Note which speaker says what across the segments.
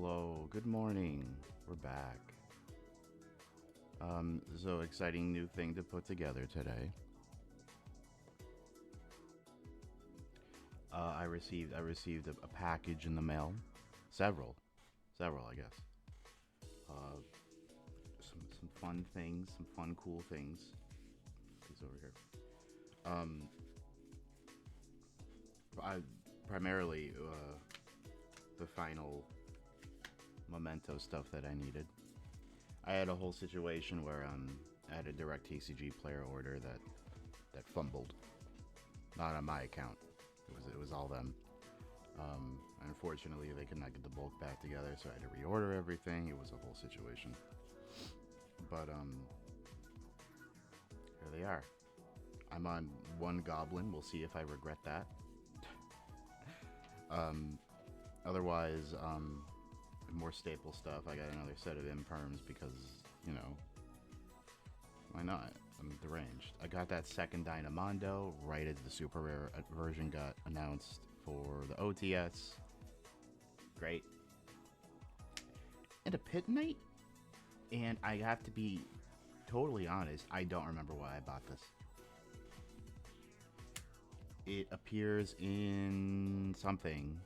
Speaker 1: Hello, good morning. We're back. So exciting new thing to put together today. I received a package in the mail. Several, I guess. Uh, some fun things, some fun cool things. He's over here. Um, I primarily the final Memento stuff that I needed. I had a whole situation where I had a direct TCG player order that fumbled, not on my account. It was all them. Unfortunately, they could not get the bulk back together, so I had to reorder everything. It was a whole situation. But here they are. I'm on one goblin. We'll see if I regret that. Otherwise, more staple stuff. I got another set of imperms because, why not? I'm deranged. I got that second Dynamondo right as the super rare version got announced for the OTS. Great. And a Pit Knight? And I have to be totally honest, I don't remember why I bought this. It appears in something.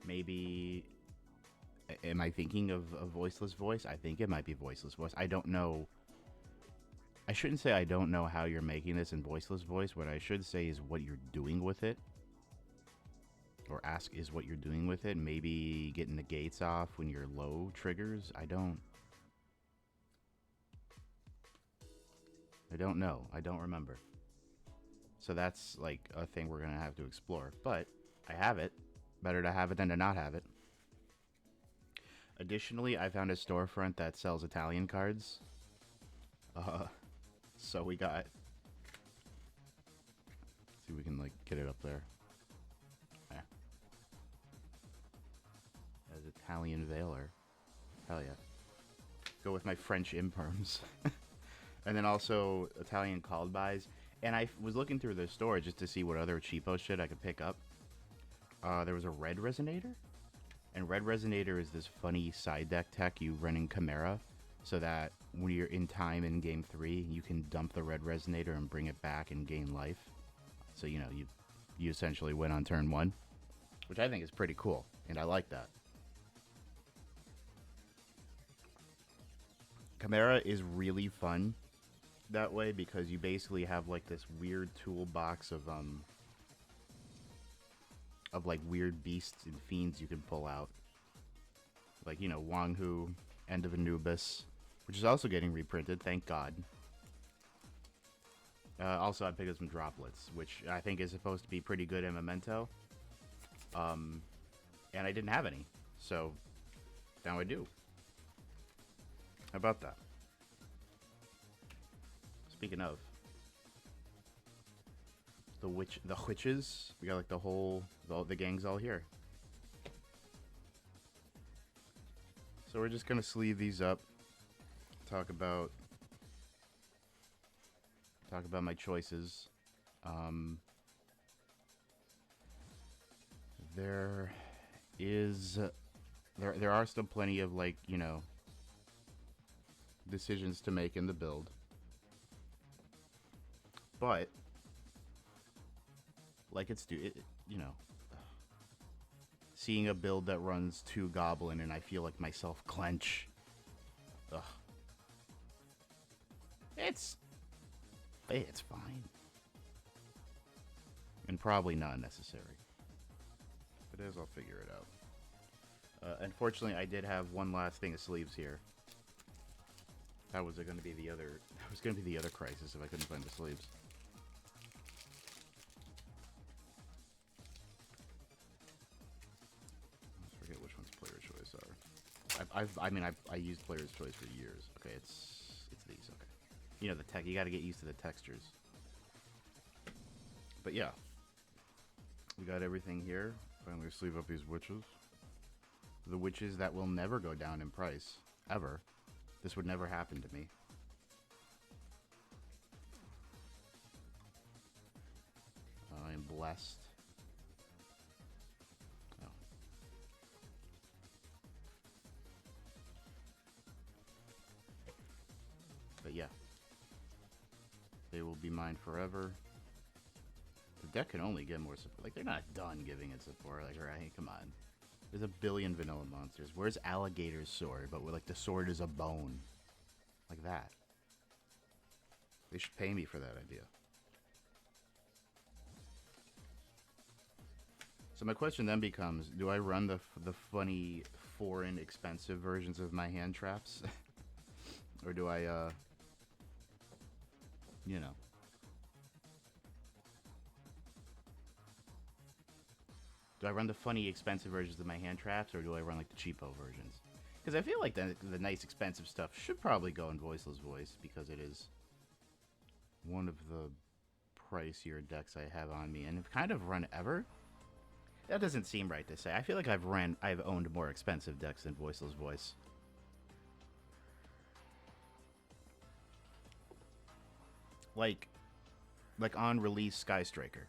Speaker 1: Maybe. Am I thinking of a Voiceless Voice? I think it might be Voiceless Voice. I don't know. I shouldn't say I don't know how you're making this in Voiceless Voice. What I should say is what you're doing with it. Or ask is what you're doing with it. Maybe getting the gates off when you're low triggers. I don't know. I don't remember. So that's like a thing we're going to have to explore. But I have it. Better to have it than to not have it. Additionally, I found a storefront that sells Italian cards. So we got... Let's see if we can like get it up there. Yeah. As Italian Veiler. Hell yeah. Go with my French imperms. And then also Italian called buys. And I was looking through the store just to see what other cheapo shit I could pick up. There was a Red Resonator. And Red Resonator is this funny side deck tech you run in Chimera, so that when you're in time in Game 3, you can dump the Red Resonator and bring it back and gain life. So, you essentially win on turn 1, which I think is pretty cool, and I like that. Chimera is really fun that way because you basically have like this weird toolbox of like weird beasts and fiends you can pull out. Like, Wang Hu, End of Anubis, which is also getting reprinted, thank God. Also, I picked up some droplets, which I think is supposed to be pretty good in Memento. And I didn't have any, so now I do. How about that? Speaking of the witches, we got like the gang's all here. So we're just gonna sleeve these up. Talk about my choices. There are still plenty of like decisions to make in the build, but like seeing a build that runs 2 goblin and I feel like myself clench. Ugh. It's fine. And probably not necessary. If it is, I'll figure it out. Unfortunately, I did have one last thing of sleeves here. That was going to be the other crisis if I couldn't find the sleeves. Forget which ones player choice are. I used player's choice for years. Okay, it's these. Okay, the tech. You got to get used to the textures. But yeah, we got everything here. Finally, sleeve up these witches. The witches that will never go down in price ever. This would never happen to me. I am blessed. Oh. They will be mine forever. The deck can only get more support. Like, they're not done giving it support. Like, right? Come on. There's a billion vanilla monsters. Where's Alligator's sword? But, like, the sword is a bone. Like that. They should pay me for that idea. So my question then becomes, do I run the funny, foreign, expensive versions of my hand traps? Or do I, you know. Do I run the funny, expensive versions of my hand traps, or do I run, like, the cheapo versions? Because I feel like the nice, expensive stuff should probably go in Voiceless Voice, because it is one of the pricier decks I have on me, and have kind of run ever. That doesn't seem right to say. I feel like I've owned more expensive decks than Voiceless Voice. Like on release Sky Striker.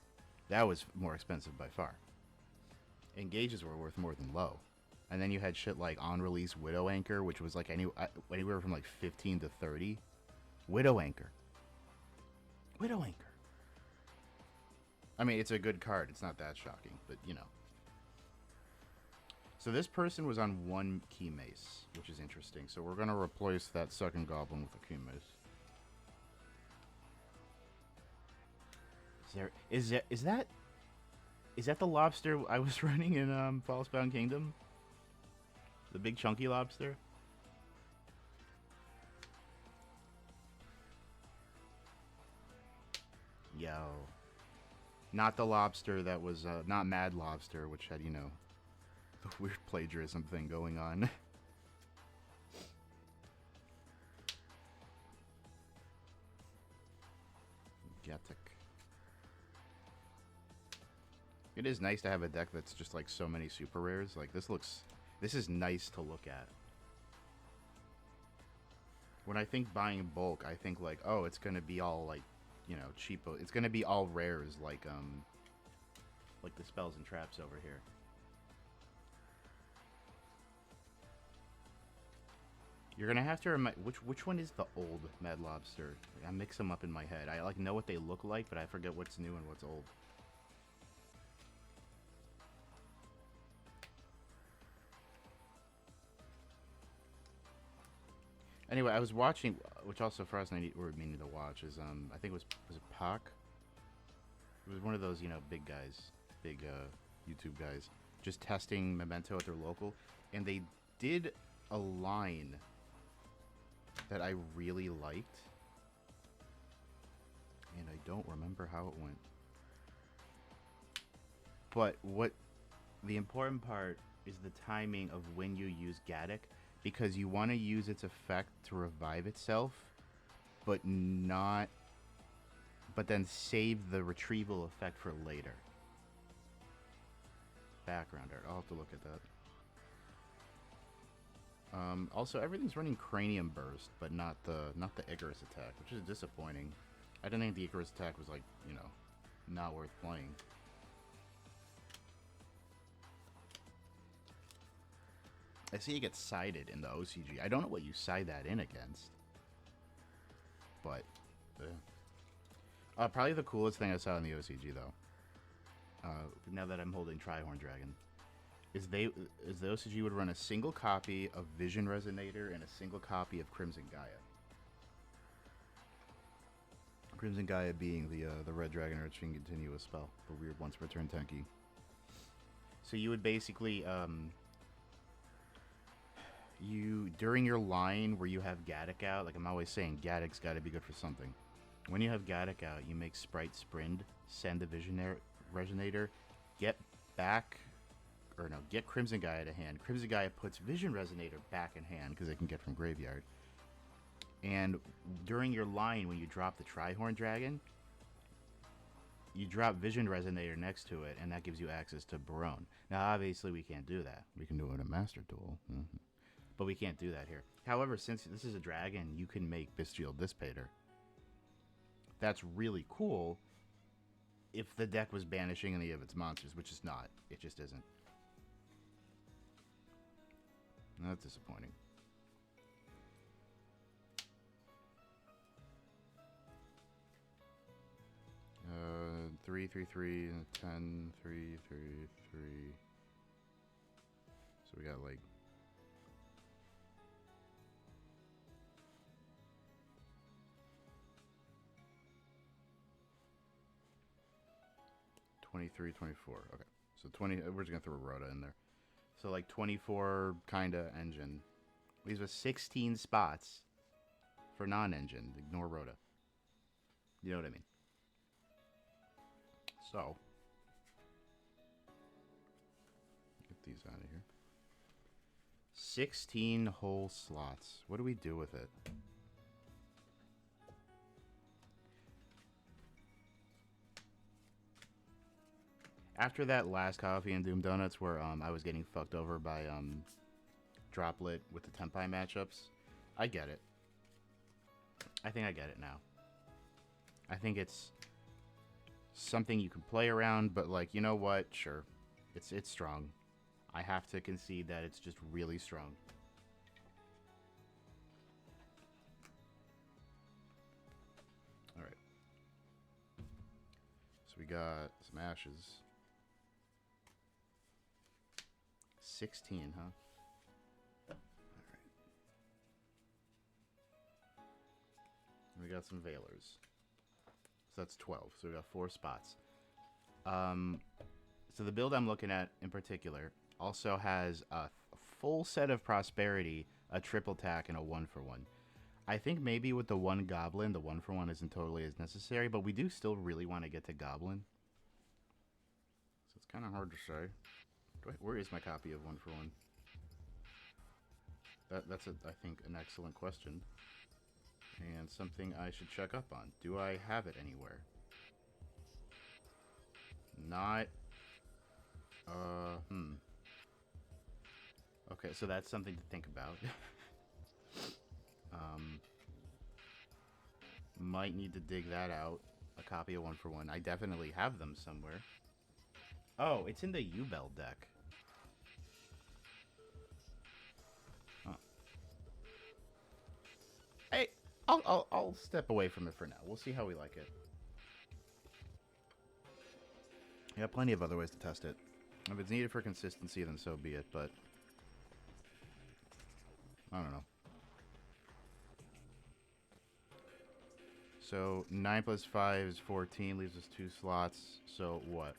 Speaker 1: That was more expensive by far. Engages were worth more than low. And then you had shit like on release Widow Anchor, which was like anywhere from like 15 to 30. Widow Anchor. Widow Anchor. I mean, it's a good card. It's not that shocking, but you know. So this person was on one key mace, which is interesting. So we're going to replace that second goblin with a key mace. Is that the lobster I was running in Falsebound Kingdom? The big chunky lobster? Yo. Not the lobster that was, not Mad Lobster, which had, you know, the weird plagiarism thing going on. Getic. It is nice to have a deck that's just like so many super rares. Like this is nice to look at. When I think buying bulk, I think like, oh, it's gonna be all like, you know, cheapo. It's gonna be all rares like the spells and traps over here. You're gonna have to remind which one is the old Mad Lobster. I mix them up in my head. I like know what they look like, but I forget what's new and what's old. Anyway, I was watching, which also for us we're meaning to watch is I think was it Pac? It was one of those, you know, big guys, big YouTube guys, just testing Memento at their local, and they did a line that I really liked, and I don't remember how it went. But what the important part is the timing of when you use Gaddock, because you want to use its effect to revive itself, but then save the retrieval effect for later. Background art. I'll have to look at that. Also, everything's running Cranium Burst, but not the Icarus attack, which is disappointing. I didn't think the Icarus attack was, like, you know, not worth playing. I see it gets sided in the OCG. I don't know what you side that in against. But, probably the coolest thing I saw in the OCG, though, now that I'm holding Trihorn Dragon, is the OCG would run a single copy of Vision Resonator and a single copy of Crimson Gaia. Crimson Gaia being the Red Dragon Arching Continuous spell, the weird once per turn tanky. So you would basically, during your line where you have Gaddock out, like I'm always saying, Gaddock's got to be good for something. When you have Gaddock out, you make Sprite Sprint, send the Vision Resonator, get Crimson Gaia to hand. Crimson Gaia puts Vision Resonator back in hand because it can get from graveyard. And during your line, when you drop the Trihorn Dragon, you drop Vision Resonator next to it, and that gives you access to Barone. Now, obviously, we can't do that. We can do it in Master Duel. Mm-hmm. But we can't do that here. However, since this is a dragon, you can make Bestial Dissipator. That's really cool if the deck was banishing any of its monsters, which is not. It just isn't. That's disappointing. 3, 3, 10, 3, 3, 3. So we got like 23, 24. Okay. So 20, we're just going to throw a Rhoda in there. So like 24 kind of engine. Leaves us 16 spots for non-engine. Ignore Rhoda. You know what I mean? So, get these out of here. 16 whole slots. What do we do with it? After that last Coffee and Doom Donuts where I was getting fucked over by Droplet with the Tenpai matchups, I get it. I think I get it now. I think it's something you can play around, but like, you know what? Sure. It's strong. I have to concede that it's just really strong. Alright. So we got some ashes. 16, huh? Alright. We got some Veilers. So that's 12. So we got 4 spots. So the build I'm looking at in particular also has a full set of Prosperity, a triple tack, and a 1-for-1. I think maybe with the 1 Goblin, the 1-for-1 isn't totally as necessary, but we do still really want to get to Goblin. So it's kind of hard to say. Where is my copy of 1-for-1? That's, I think, an excellent question. And something I should check up on. Do I have it anywhere? Not... Okay, so that's something to think about. Might need to dig that out. A copy of 1-for-1. I definitely have them somewhere. Oh, it's in the U-Bell deck. Huh. Hey, I'll step away from it for now. We'll see how we like it. Yeah, plenty of other ways to test it. If it's needed for consistency, then so be it, but... I don't know. So, 9 plus 5 is 14, leaves us 2 slots, so what?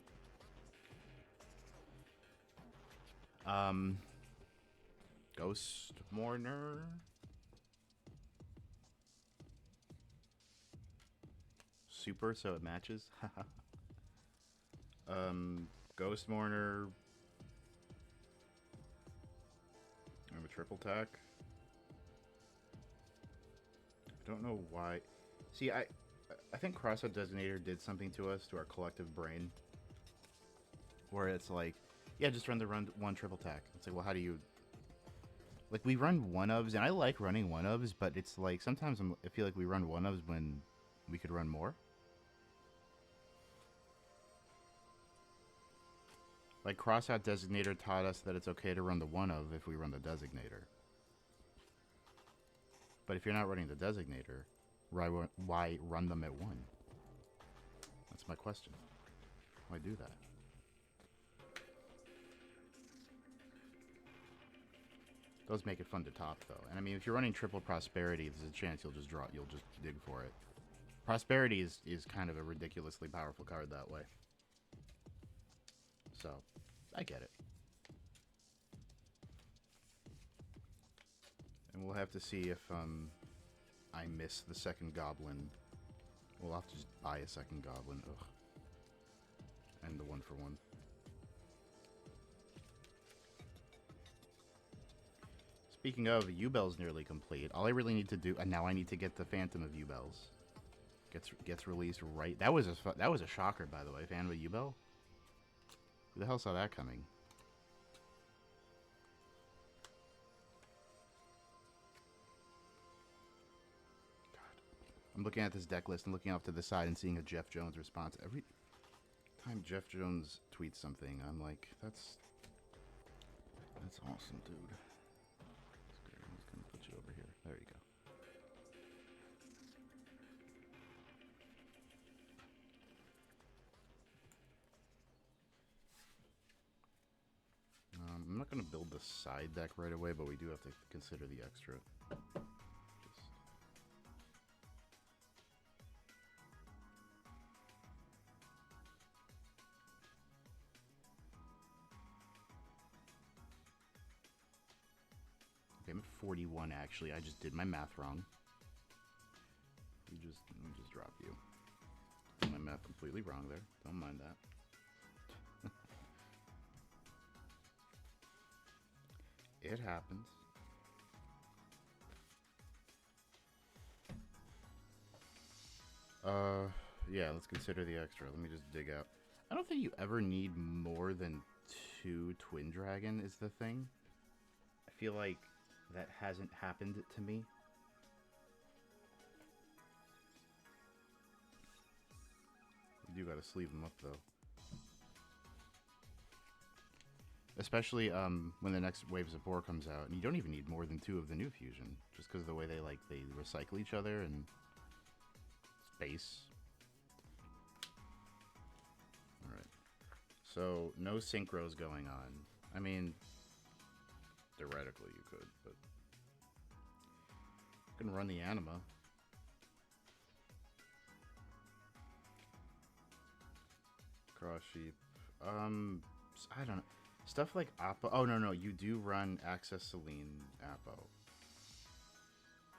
Speaker 1: Ghost Mourner? Super, so it matches? Ghost Mourner... I have a triple tack. I don't know why. See, I think Crossout Designator did something to us, to our collective brain, where it's like, yeah, just run 1 triple tack. It's like, well, how do you... Like, we run 1-ofs, and I like running 1-ofs, but it's like, sometimes I feel like we run 1-ofs when we could run more. Like, Crossout Designator taught us that it's okay to run the 1-of if we run the Designator. But if you're not running the Designator, why run them at 1? That's my question. Why do that? Does make it fun to top, though. And I mean, if you're running triple Prosperity, there's a chance you'll just dig for it. Prosperity is kind of a ridiculously powerful card that way. So, I get it. And we'll have to see if I miss the second Goblin. We'll have to just buy a second Goblin. Ugh. And the 1-for-1. Speaking of, U-Bell's nearly complete. All I really need to do, and now I need to get the Phantom of U-Bells. Gets released right. That was a shocker, by the way. Phantom of U-Bell. Who the hell saw that coming? God, I'm looking at this deck list and looking off to the side and seeing a Jeff Jones response. Every time Jeff Jones tweets something, I'm like, that's awesome, dude. I'm just gonna put you over here. There you go. not going to build the side deck right away, but we do have to consider the extra. Okay, I'm at 41 actually. I just did my math wrong. Let me just drop you. My math completely wrong there. Don't mind that. It happens. Yeah, let's consider the extra. Let me just dig out. I don't think you ever need more than 2 Twin Dragon is the thing. I feel like that hasn't happened to me. You do gotta sleeve them up though. Especially when the next wave of support comes out, and you don't even need more than 2 of the new fusion, just because of the way they recycle each other and space. All right, so no synchros going on. I mean, theoretically you could, but you can run the anima. Cross sheep. I don't know. Stuff like Appo. Oh, no, you do run Access Selene Appo.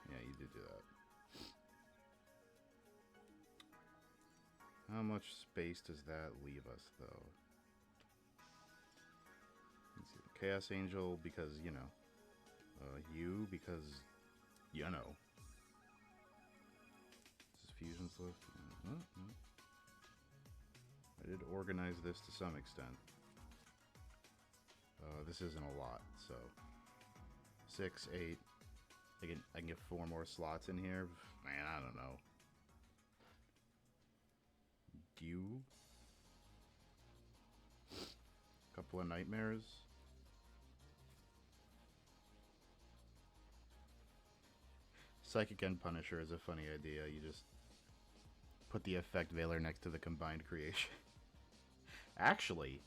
Speaker 1: Yeah, you did do that. How much space does that leave us, though? Let's see. Chaos Angel, because, you know. You, because, you know. This is Fusion's list. I did organize this to some extent. This isn't a lot, so 6, 8. I can get 4 more slots in here. Man, I don't know. You. Couple of nightmares. Psychic and Punisher is a funny idea. You just put the effect Veiler next to the combined creation. Actually.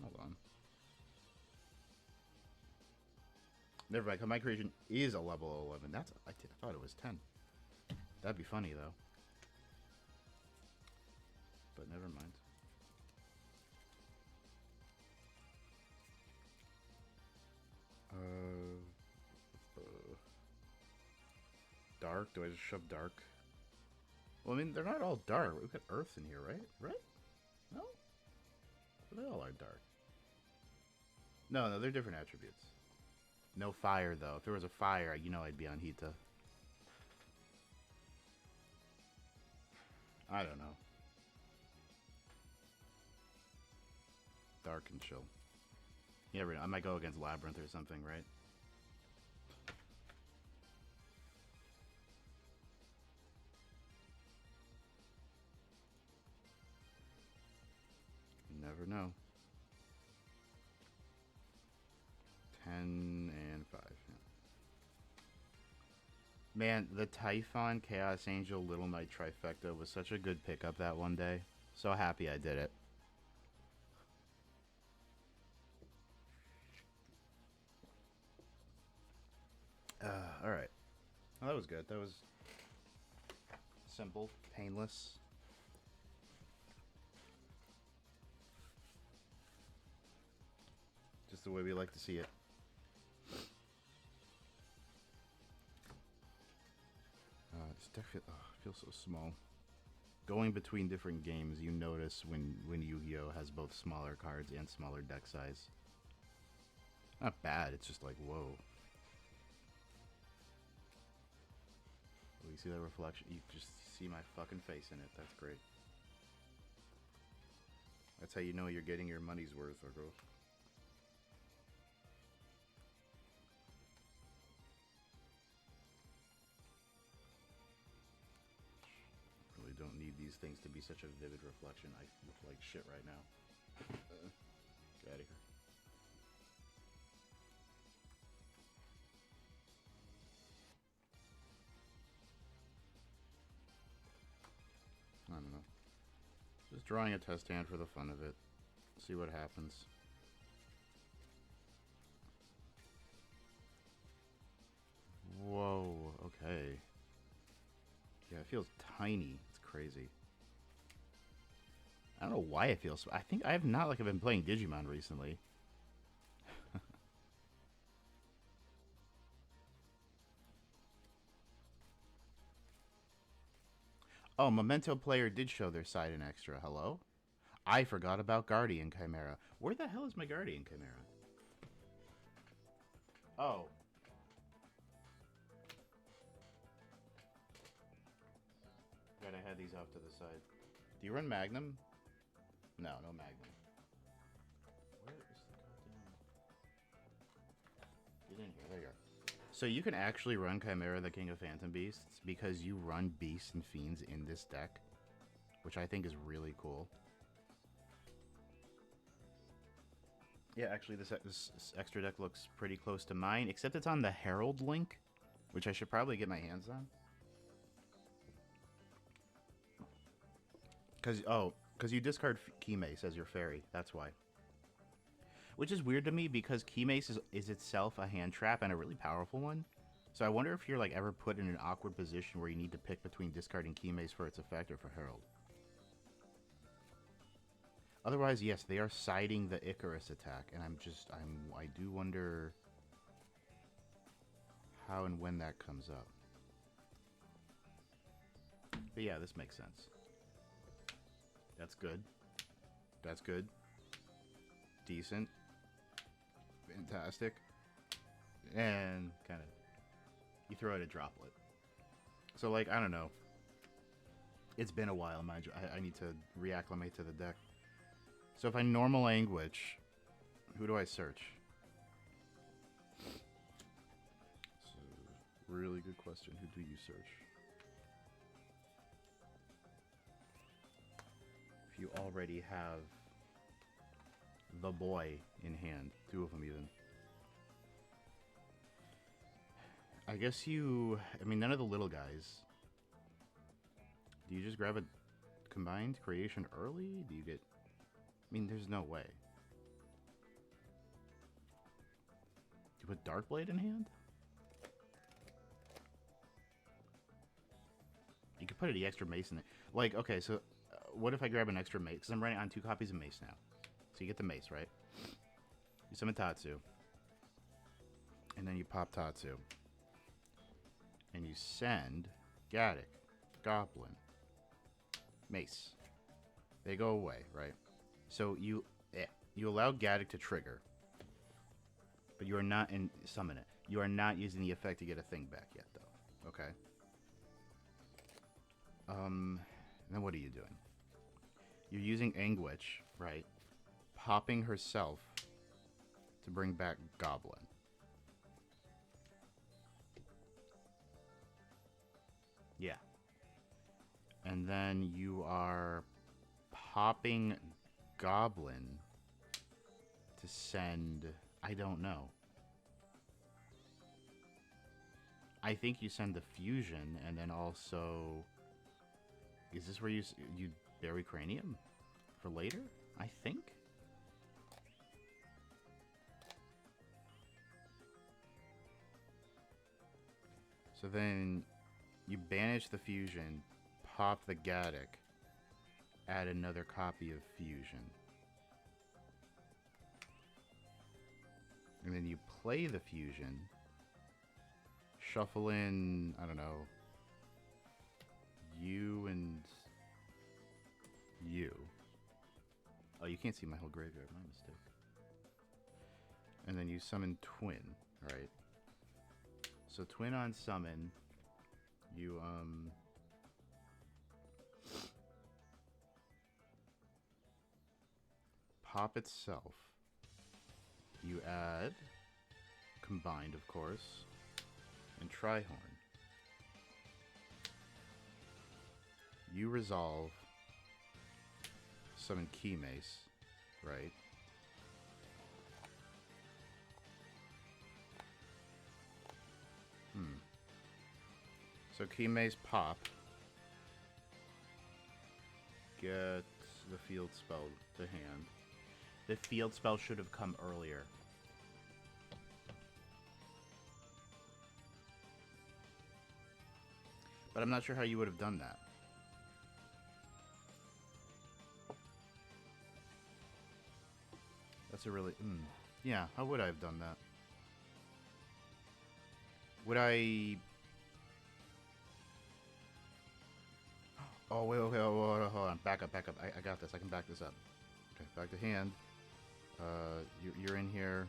Speaker 1: Hold on. Never mind. Combined creation is a level 11. I thought it was 10. That'd be funny though. But never mind. Dark? Do I just shove dark? Well, I mean, they're not all dark. We've got earths in here, right? Right? No? They all are dark. No, they're different attributes. No fire, though. If there was a fire, you know I'd be on Hita. I don't know. Dark and chill. Yeah, I might go against Labyrinth or something, right? You never know. 10 and 5. Yeah. Man, the Typhon, Chaos Angel, Little Knight trifecta was such a good pickup that one day. So happy I did it. Alright. Well, that was good. That was simple, painless. Just the way we like to see it. This deck feels so small. Going between different games, you notice when Yu-Gi-Oh! Has both smaller cards and smaller deck size. Not bad, it's just like, whoa. Oh, you see that reflection? You just see my fucking face in it. That's great. That's how you know you're getting your money's worth, or girl. Really don't need these things to be such a vivid reflection. I look like shit right now. Get out of here. I don't know. Just drawing a test hand for the fun of it. See what happens. Whoa, okay. Yeah, it feels tiny. It's crazy. I don't know why it feels... I think I have not like I've been playing Digimon recently. Oh, Memento player did show their side in extra. Hello? I forgot about Guardian Chimera. Where the hell is my Guardian Chimera? Oh. Gotta head these off to the side. Do you run Magnum? No, no Magnum. Where is the goddamn... Get in here. There you are. So you can actually run Chimera the King of Phantom Beasts because you run Beasts and Fiends in this deck, which I think is really cool. Yeah, actually this extra deck looks pretty close to mine, except it's on the Herald link, which I should probably get my hands on. Because you discard Keymace as your fairy, that's why. Which is weird to me because Keymace is itself a hand trap and a really powerful one. So I wonder if you're like ever put in an awkward position where you need to pick between discarding Keymace for its effect or for Herald. Otherwise, yes, they are siding the Icarus attack, and I do wonder how and when that comes up. But yeah, this makes sense. That's good. That's good. Decent. Fantastic. And kind of, you throw out a droplet. So, like, I don't know. It's been a while, mind you. I need to reacclimate to the deck. So if I normal language, who do I search? It's a really good question. Who do you search? If you already have the boy in hand, 2 of them even. I guess none of the little guys. Do you just grab a combined creation early? Do you get... I mean, there's no way. Do you put Darkblade in hand? You could put the extra mace in there. Like, okay, so what if I grab an extra mace? Because I'm running on 2 copies of mace now. So you get the mace, right? You summon Tatsu. And then you pop Tatsu. And you send Gaddock, Goblin, Mace. They go away, right? So you allow Gaddock to trigger. But you are not in summon it. You are not using the effect to get a thing back yet, though. Okay. Then what are you doing? You're using Anguish, right? Popping herself to bring back Goblin. Yeah. And then you are popping Goblin to send... I don't know. I think you send the fusion, and then also... Is this where you bury Cranium? For later? I think? So then you banish the fusion, pop the Gaddock, add another copy of fusion. And then you play the fusion, shuffle in, I don't know, you and you. Oh, you can't see my whole graveyard, my mistake. And then you summon Twin, right? So Twin on summon, you, pop itself. You add combined, of course, and Trihorn. You resolve, summon Keymace, right? So Keymace pop. Get the field spell to hand. The field spell should have come earlier. But I'm not sure how you would have done that. That's a really... yeah, how would I have done that? Would I... Oh, wait, okay, hold on. Back up. I got this. I can back this up. Okay, back to hand. You're in here.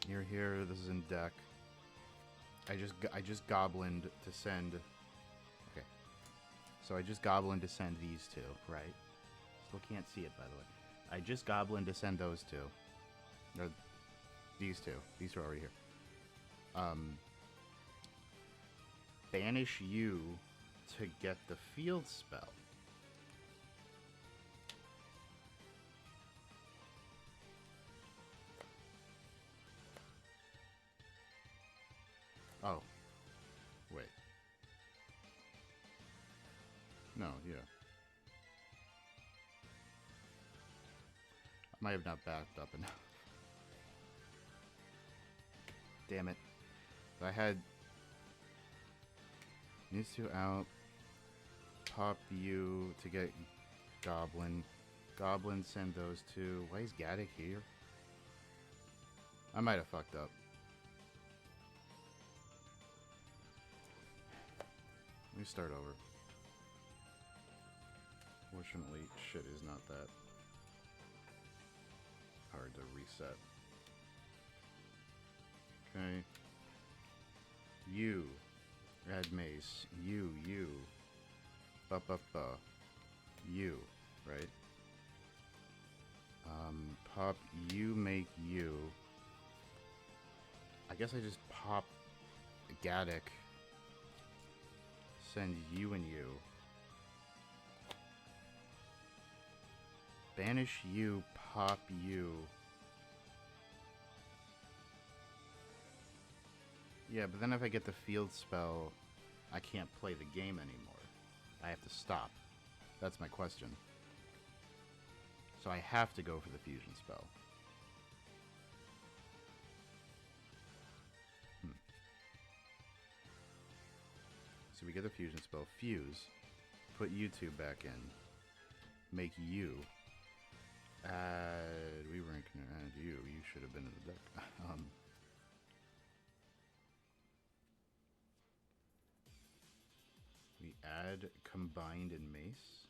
Speaker 1: You're here. This is in deck. I just goblined to send... Okay. So I just goblined to send these two, right? Still can't see it, by the way. I just goblined to send those two. Or these two. These are already here. Banish you to get the field spell. Oh. Wait. No, yeah. I might have not backed up enough. Damn it. I had these two out. Pop you to get Goblin. Goblin, send those two. Why is Gaddock here? I might have fucked up. Let me start over. Fortunately, shit is not that hard to reset. Okay. You. Add mace. You. You. Right? Pop you, make you. I guess I just pop Gaddock. Send you and you. Banish you, pop you. Yeah, but then if I get the field spell, I can't play the game anymore. I have to stop. That's my question. So I have to go for the fusion spell. So we get the fusion spell, fuse, put you two back in, make you, add, we weren't gonna add you should have been in the deck. We add combined and mace.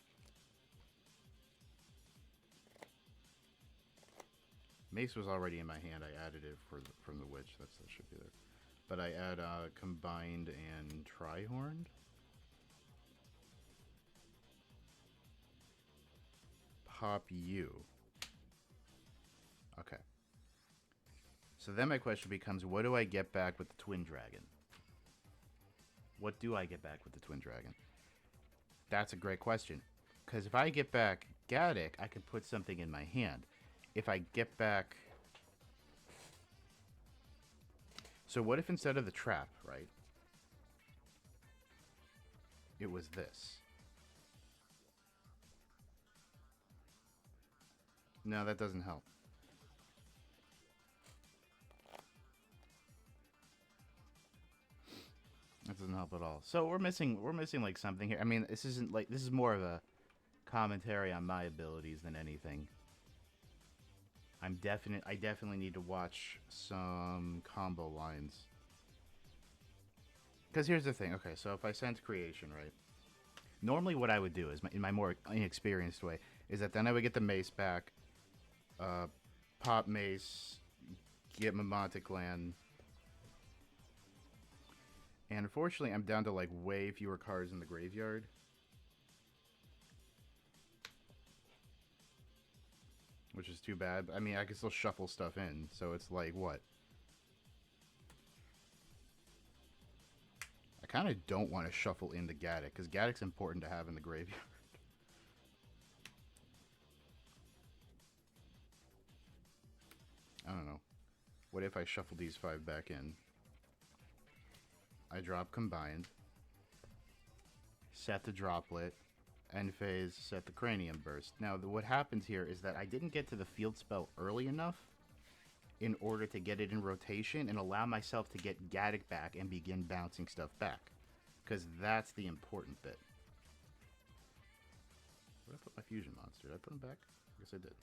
Speaker 1: Mace was already in my hand. I added it from the witch. That should be there. But I add combined and tri-horned. Pop you. Okay. So then my question becomes, what do I get back with the twin dragon? What do I get back with the twin dragon? That's a great question. Because if I get back Gaddock, I can put something in my hand. If I get back... So what if instead of the trap, right, it was this? No, that doesn't help. That doesn't help at all. So we're missing like something here. I mean, this is more of a commentary on my abilities than anything. I definitely need to watch some combo lines. Because here's the thing. Okay, so if I sense creation, right? Normally what I would do is, in my more inexperienced way, is that then I would get the mace back, pop mace, get Memento Clan. And unfortunately, I'm down to like way fewer cards in the graveyard. Which is too bad. I mean, I can still shuffle stuff in, so it's like, what? I kind of don't want to shuffle into Gaddock, because Gaddock's important to have in the graveyard. I don't know. What if I shuffle these 5 back in? I drop combined. Set the droplet. End phase, set the Cranium Burst. Now, what happens here is that I didn't get to the field spell early enough in order to get it in rotation and allow myself to get Gaddock back and begin bouncing stuff back. Because that's the important bit. Where did I put my fusion monster? Did I put him back? I guess I did.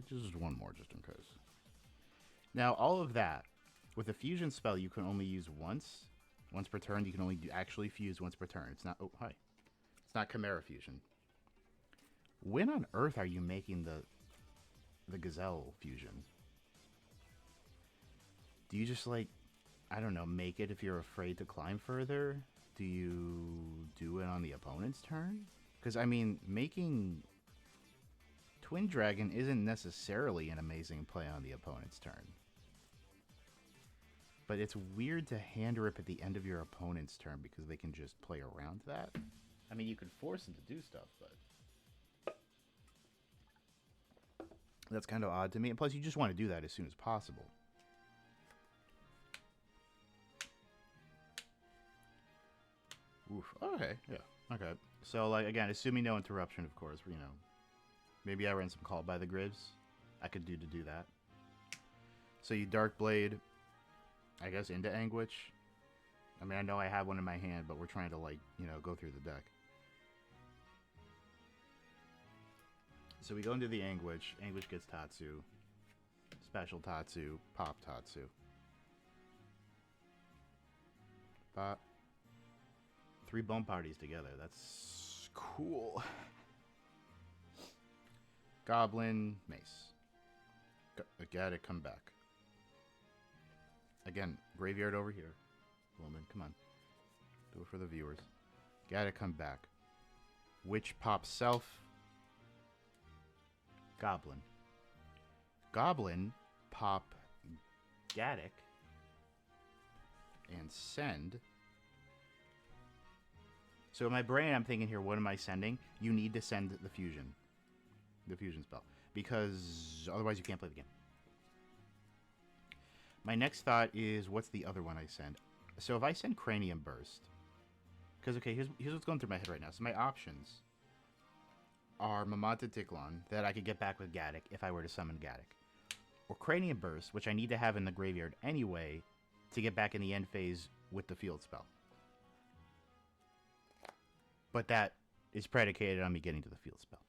Speaker 1: Just one more, just in case. Now, all of that, with a fusion spell, you can only use once. Once per turn, you can only actually fuse once per turn. It's not... Oh, hi. It's not Chimera Fusion. When on earth are you making the Gazelle Fusion? Do you just, like, I don't know, make it if you're afraid to climb further? Do you do it on the opponent's turn? Because, I mean, making Twin Dragon isn't necessarily an amazing play on the opponent's turn. But it's weird to hand rip at the end of your opponent's turn because they can just play around that. I mean, you could force them to do stuff, but that's kind of odd to me. And plus, you just want to do that as soon as possible. Oof. Okay, yeah. Okay. So, like, again, assuming no interruption, of course, you know. Maybe I ran some Call by the Graves. I could do that. So you Dark Blade, I guess, into Anguish. I mean, I know I have one in my hand, but we're trying to, like, you know, go through the deck. So we go into the Anguish. Anguish gets Tatsu. Special Tatsu. Pop Tatsu. Pop. 3 bone parties together. That's cool. Goblin, Mace. Gaddock, come back. Again, graveyard over here. Woman, come on. Do it for the viewers. Gaddock, come back. Witch, pop self. Goblin. Goblin, pop Gaddock. And send. So in my brain, I'm thinking here, what am I sending? You need to send the fusion. The fusion spell. Because otherwise you can't play the game. My next thought is, what's the other one I send? So if I send Cranium Burst... Because, okay, here's what's going through my head right now. So my options are Memento Ticklon, that I could get back with Gaddock if I were to summon Gaddock. Or Cranium Burst, which I need to have in the graveyard anyway, to get back in the end phase with the field spell. But that is predicated on me getting to the field spell.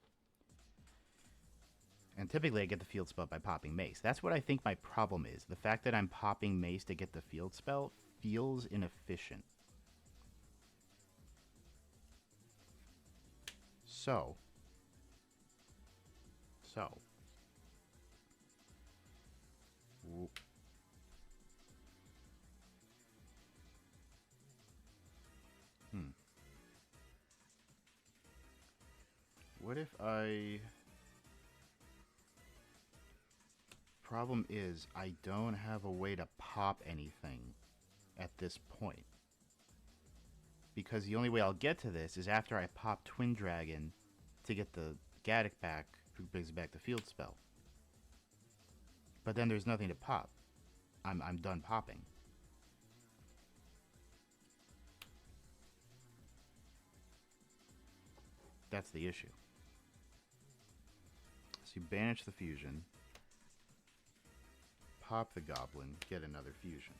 Speaker 1: And typically I get the field spell by popping Mace. That's what I think my problem is. The fact that I'm popping Mace to get the field spell feels inefficient. So. What if I... Problem is, I don't have a way to pop anything at this point. Because the only way I'll get to this is after I pop Twin Dragon to get the Gaddock back, who brings back the field spell. But then there's nothing to pop. I'm done popping. That's the issue. So you banish the fusion. Pop the Goblin, get another fusion.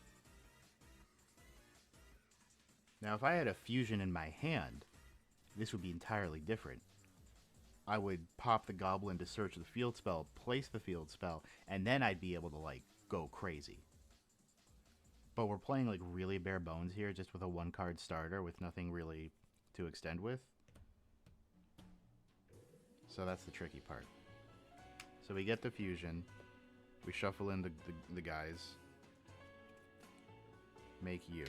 Speaker 1: Now, if I had a fusion in my hand, this would be entirely different. I would pop the Goblin to search the field spell, place the field spell, and then I'd be able to, like, go crazy. But we're playing, like, really bare bones here, just with a one-card starter with nothing really to extend with. So that's the tricky part. So we get the fusion. We shuffle in the guys. Make you.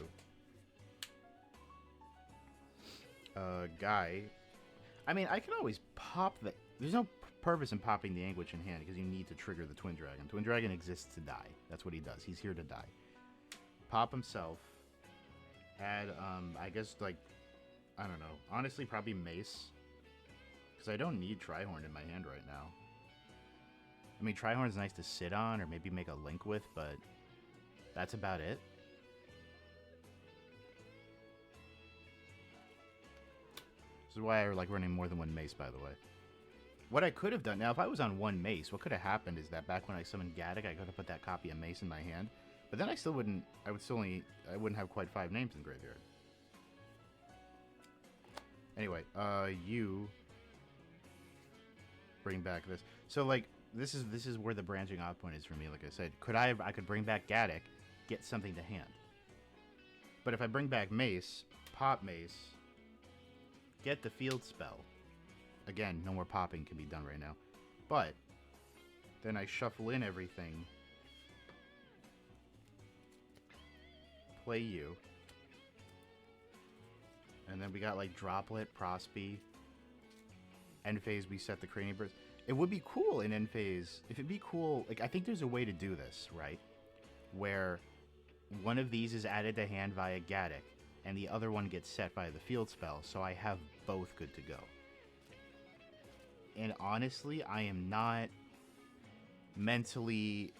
Speaker 1: Guy. I mean, I can always pop the... There's no purpose in popping the Anguish in hand because you need to trigger the Twin Dragon. Twin Dragon exists to die. That's what he does. He's here to die. Pop himself. Add, I guess, like... I don't know. Honestly, probably Mace. Because I don't need Trihorn in my hand right now. I mean, Trihorn's nice to sit on or maybe make a link with, but that's about it. is why I like running more than one mace, by the way. What I could have done, now if I was on one mace, what could have happened is that back when I summoned Gaddock, I could have put that copy of mace in my hand. But then I wouldn't have quite 5 names in graveyard. Anyway, you bring back this. So like this is where the branching off point is for me. Like I said, I could bring back Gaddock, get something to hand. But if I bring back Mace, pop Mace, get the field spell. Again, no more popping can be done right now. But then I shuffle in everything. Play you. And then we got like Droplet, Prospy. End phase, we set the Cranium Burst. It would be cool in end phase. If it'd be cool, like I think there's a way to do this, right? Where one of these is added to hand via Gaddock, and the other one gets set by the field spell, so I have both good to go. And honestly, I am not mentally...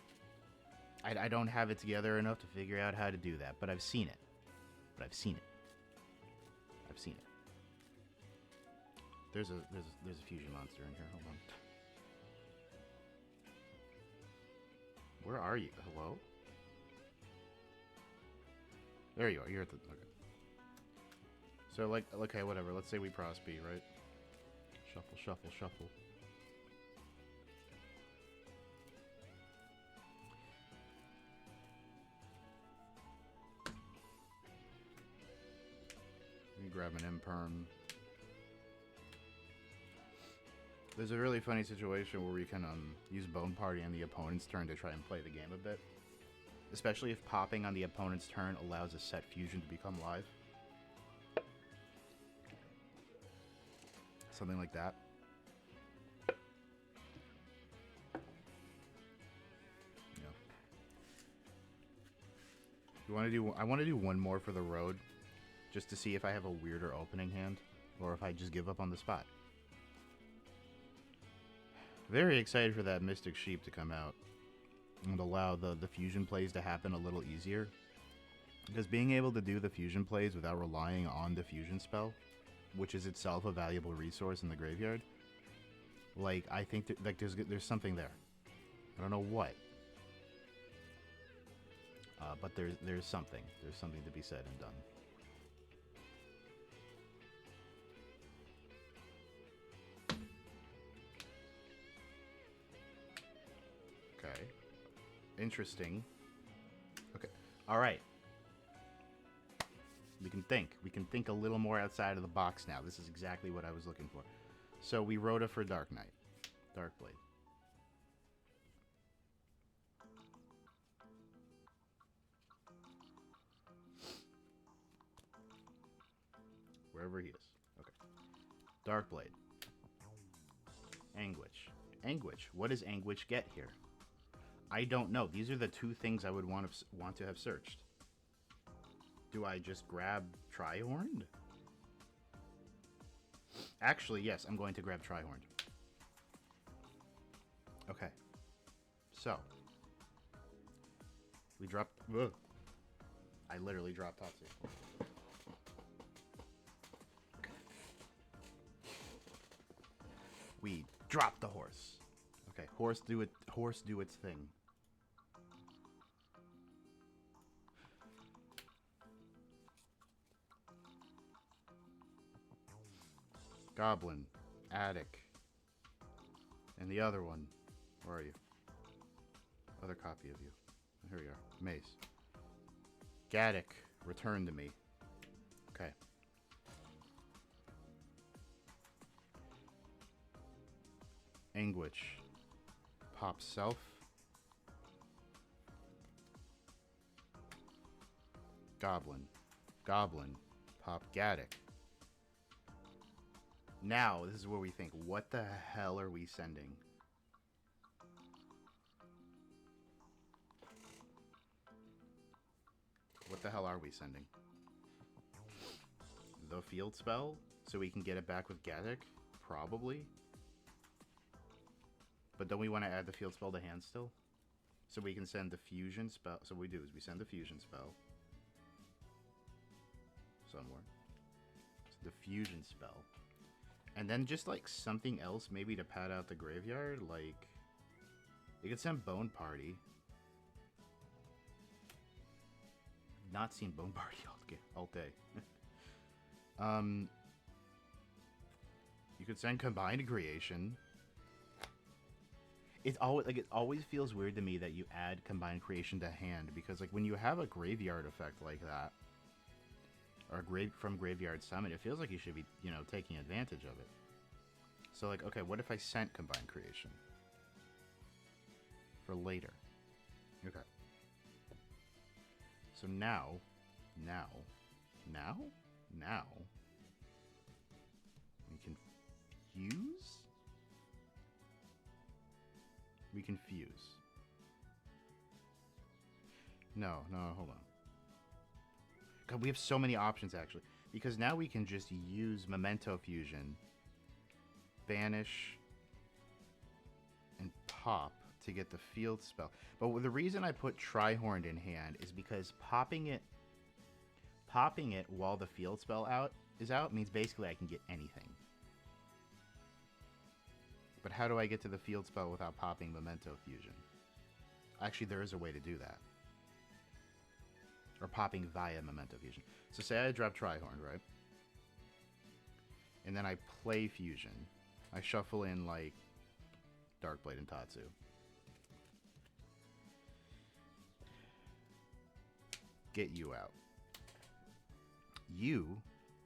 Speaker 1: I don't have it together enough to figure out how to do that, but I've seen it. I've seen it. There's a fusion monster in here. Hold on. Where are you? Hello? There you are. You're at the... Okay. So, like, okay, whatever. Let's say we Prospy, right? Shuffle, shuffle, shuffle. Let me grab an Imperm. There's a really funny situation where we can use Bone Party on the opponent's turn to try and play the game a bit. Especially if popping on the opponent's turn allows a set fusion to become live. Something like that. Yeah. I want to do one more for the road, just to see if I have a weirder opening hand, or if I just give up on the spot. Very excited for that Mystic Sheep to come out and allow the fusion plays to happen a little easier. Because being able to do the fusion plays without relying on the fusion spell, which is itself a valuable resource in the graveyard, like, I think like there's something there. I don't know what. But there's something. There's something to be said and done. Okay. Interesting. Okay. All right. We can think. We can think a little more outside of the box now. This is exactly what I was looking for. So we Rhoda for Dark Knight. Darkblade. Wherever he is. Okay. Darkblade. Anguish. Anguish. What does Anguish get here? I don't know. These are the two things I would want to have searched. Do I just grab Trihorned? Actually, yes, I'm going to grab Trihorned. Okay. So. We dropped... Ugh. I literally dropped Tatsu. Okay. We dropped the horse. Okay, horse do its thing. Goblin, Attic, and the other one. Where are you? Other copy of you. Here we are. Mace. Gaddock, return to me. Okay. Anguish. Pop self. Goblin. Goblin. Pop Gaddock. Now, this is where we think, what the hell are we sending? What the hell are we sending? The field spell? So we can get it back with Gaddock? Probably. But don't we want to add the field spell to hand still? So we can send the fusion spell. So what we do is we send the fusion spell. Somewhere. So the fusion spell. And then just like something else maybe to pad out the graveyard, like you could send Bone Party. Not seen Bone Party all day. You could send Combined Creation. It always feels weird to me that you add Combined Creation to hand, because like when you have a graveyard effect like that, or from Graveyard Summon, it feels like you should be, you know, taking advantage of it. So like, okay, what if I sent Combined Creation for later? Okay. So now, we can fuse? We can fuse. No, hold on. God, we have so many options, actually. Because now we can just use Memento Fusion, banish, and pop to get the field spell. But the reason I put Trihorn in hand is because popping it while the field spell is out means basically I can get anything. But how do I get to the field spell without popping Memento Fusion? Actually, there is a way to do that. Or popping via Memento Fusion. So say I drop Trihorn, right? And then I play Fusion. I shuffle in, like, Darkblade and Tatsu. Get you out. You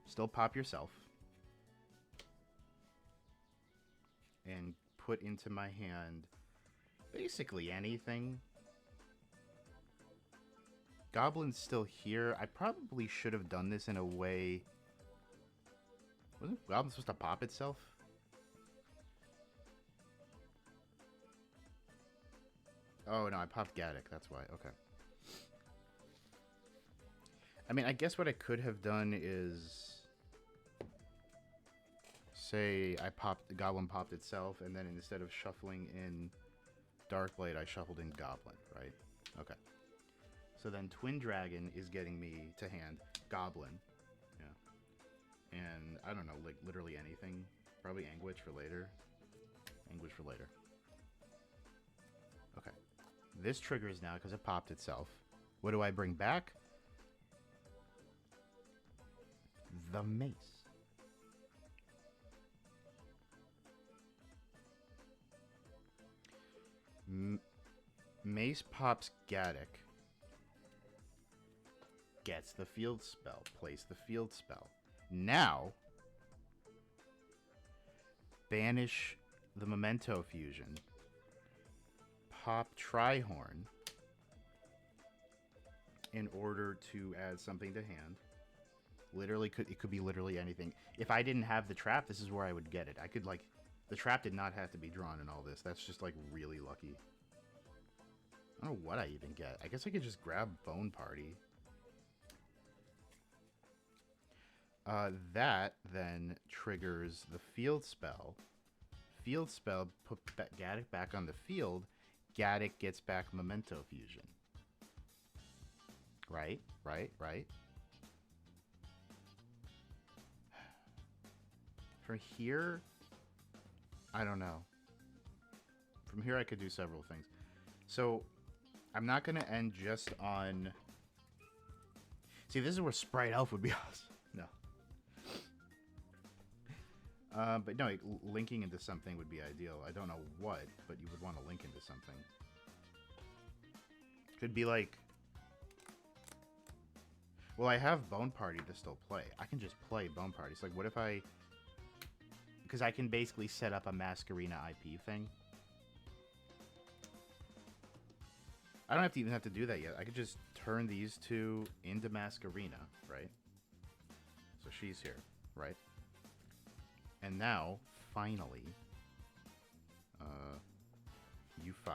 Speaker 1: still pop yourself. And put into my hand basically anything. Goblin's still here. I probably should have done this in a way... Wasn't Goblin supposed to pop itself? Oh, no, I popped Gaddock. That's why. Okay. I mean, I guess what I could have done is... Say the Goblin popped itself, and then instead of shuffling in Darkblade, I shuffled in Goblin, right? Okay. So then Twin Dragon is getting me to hand Goblin. Yeah. And I don't know, like literally anything. Probably Anguish for later. Anguish for later. Okay. This triggers now because it popped itself. What do I bring back? The Mace. Mace pops Gaddock. Gets the field spell. Plays the field spell. Now, banish the Memento Fusion. Pop Trihorn in order to add something to hand. Literally, it could be literally anything. If I didn't have the trap, this is where I would get it. I could, like, the trap did not have to be drawn in all this. That's just, like, really lucky. I don't know what I even get. I guess I could just grab Bone Party. That then triggers the field spell. Field spell, put Gaddock back on the field. Gaddock gets back Memento Fusion. Right? From here, I don't know. From here I could do several things. So, I'm not going to end just on... See, this is where Sprite Elf would be awesome. No. But no, linking into something would be ideal. I don't know what, but you would want to link into something. Could be like... Well, I have Bone Party to still play. I can just play Bone Party. So, like, what if I... Because I can basically set up a Masquerena IP thing. I don't even have to do that yet. I could just turn these two into Masquerena, right? So she's here, right? And now, finally, U5.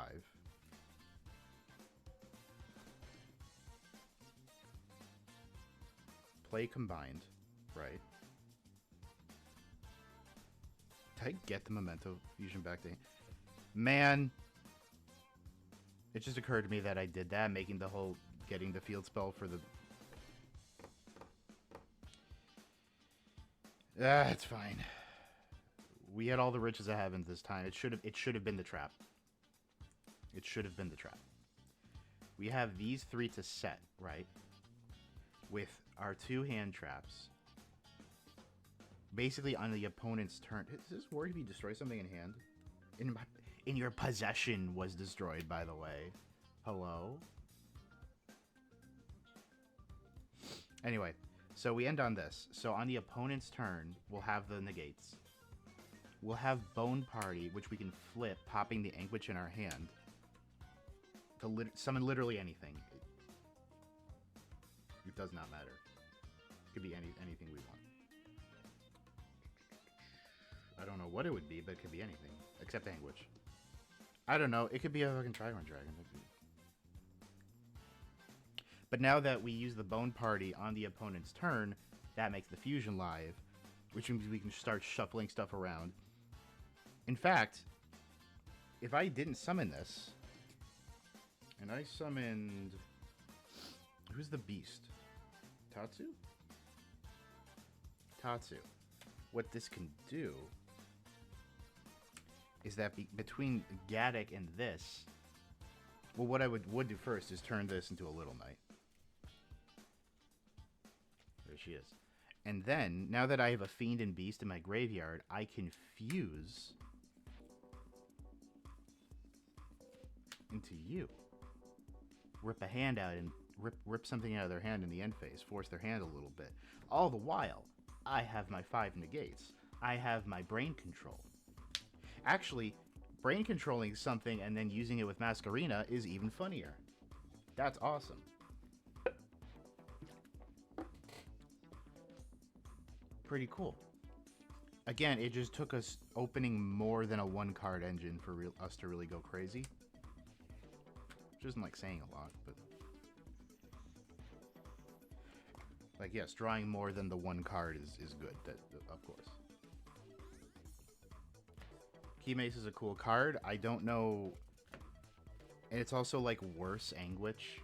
Speaker 1: Play combined, right? Did I get the Memento Fusion back to... Man! It just occurred to me that I did that, making the whole... Getting the field spell for the... Ah, it's fine. We had all the riches of heaven this time. It should have been the trap. It should have been the trap. We have these 3 to set, right? With our 2 hand traps. Basically on the opponent's turn. Is this work if you destroy something in hand? In your possession was destroyed, by the way. Hello? Anyway, so we end on this. So on the opponent's turn, we'll have the negates. We'll have Bone Party, which we can flip, popping the Anguish in our hand. To summon literally anything. It does not matter. It could be anything we want. I don't know what it would be, but it could be anything. Except Anguish. I don't know. It could be a fucking Trigon Dragon. But now that we use the Bone Party on the opponent's turn, that makes the fusion live, which means we can start shuffling stuff around. In fact, if I didn't summon this, and I summoned... Who's the beast? Tatsu? Tatsu. What this can do is that between Gaddock and this, well, what I would do first is turn this into a Little Knight. There she is. And then, now that I have a Fiend and Beast in my graveyard, I can fuse into you. Rip a hand out and rip something out of their hand in the end phase. Force their hand a little bit. All the while, I have my 5 negates. I have my brain control. Actually, brain controlling something and then using it with Masquerena is even funnier. That's awesome. Pretty cool. Again, it just took us opening more than a 1-card engine for us to really go crazy. Which isn't like saying a lot, but... Like, yes, drawing more than the 1 card is good, of course. Keymace is a cool card. I don't know... And it's also, like, worse Anguish.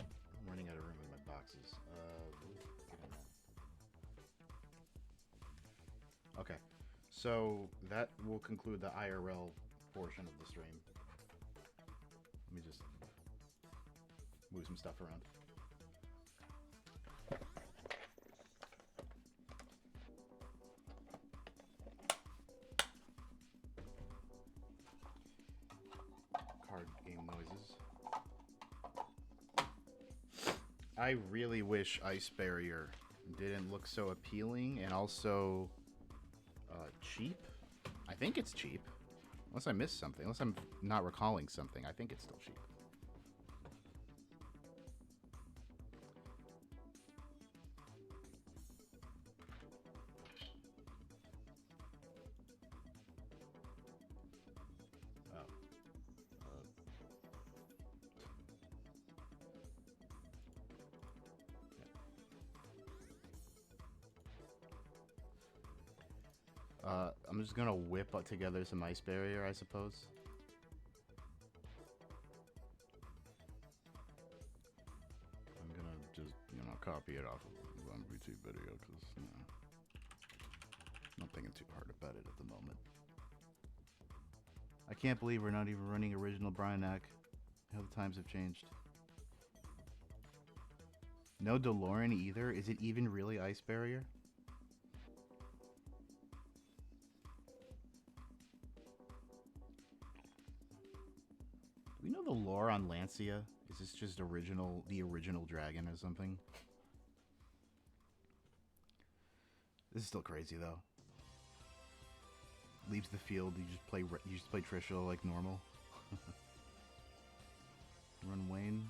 Speaker 1: I'm running out of room in my boxes. Okay. So, that will conclude the IRL portion of the stream. Let me just move some stuff around. Card game noises. I really wish Ice Barrier didn't look so appealing and also cheap. I think it's cheap. Unless I missed something. Unless I'm not recalling something. I think it's still cheap. I'm just gonna whip together some Ice Barrier, I suppose. I'm gonna just, copy it off of the YouTube video, because, I'm not thinking too hard about it at the moment. I can't believe we're not even running original Bryonac. How the times have changed. No DeLorean either? Is it even really Ice Barrier? Do we know the lore on Lancia? Is this just the original dragon or something? This is still crazy though. Leaves the field, you just play Trisha like normal. Run Wayne.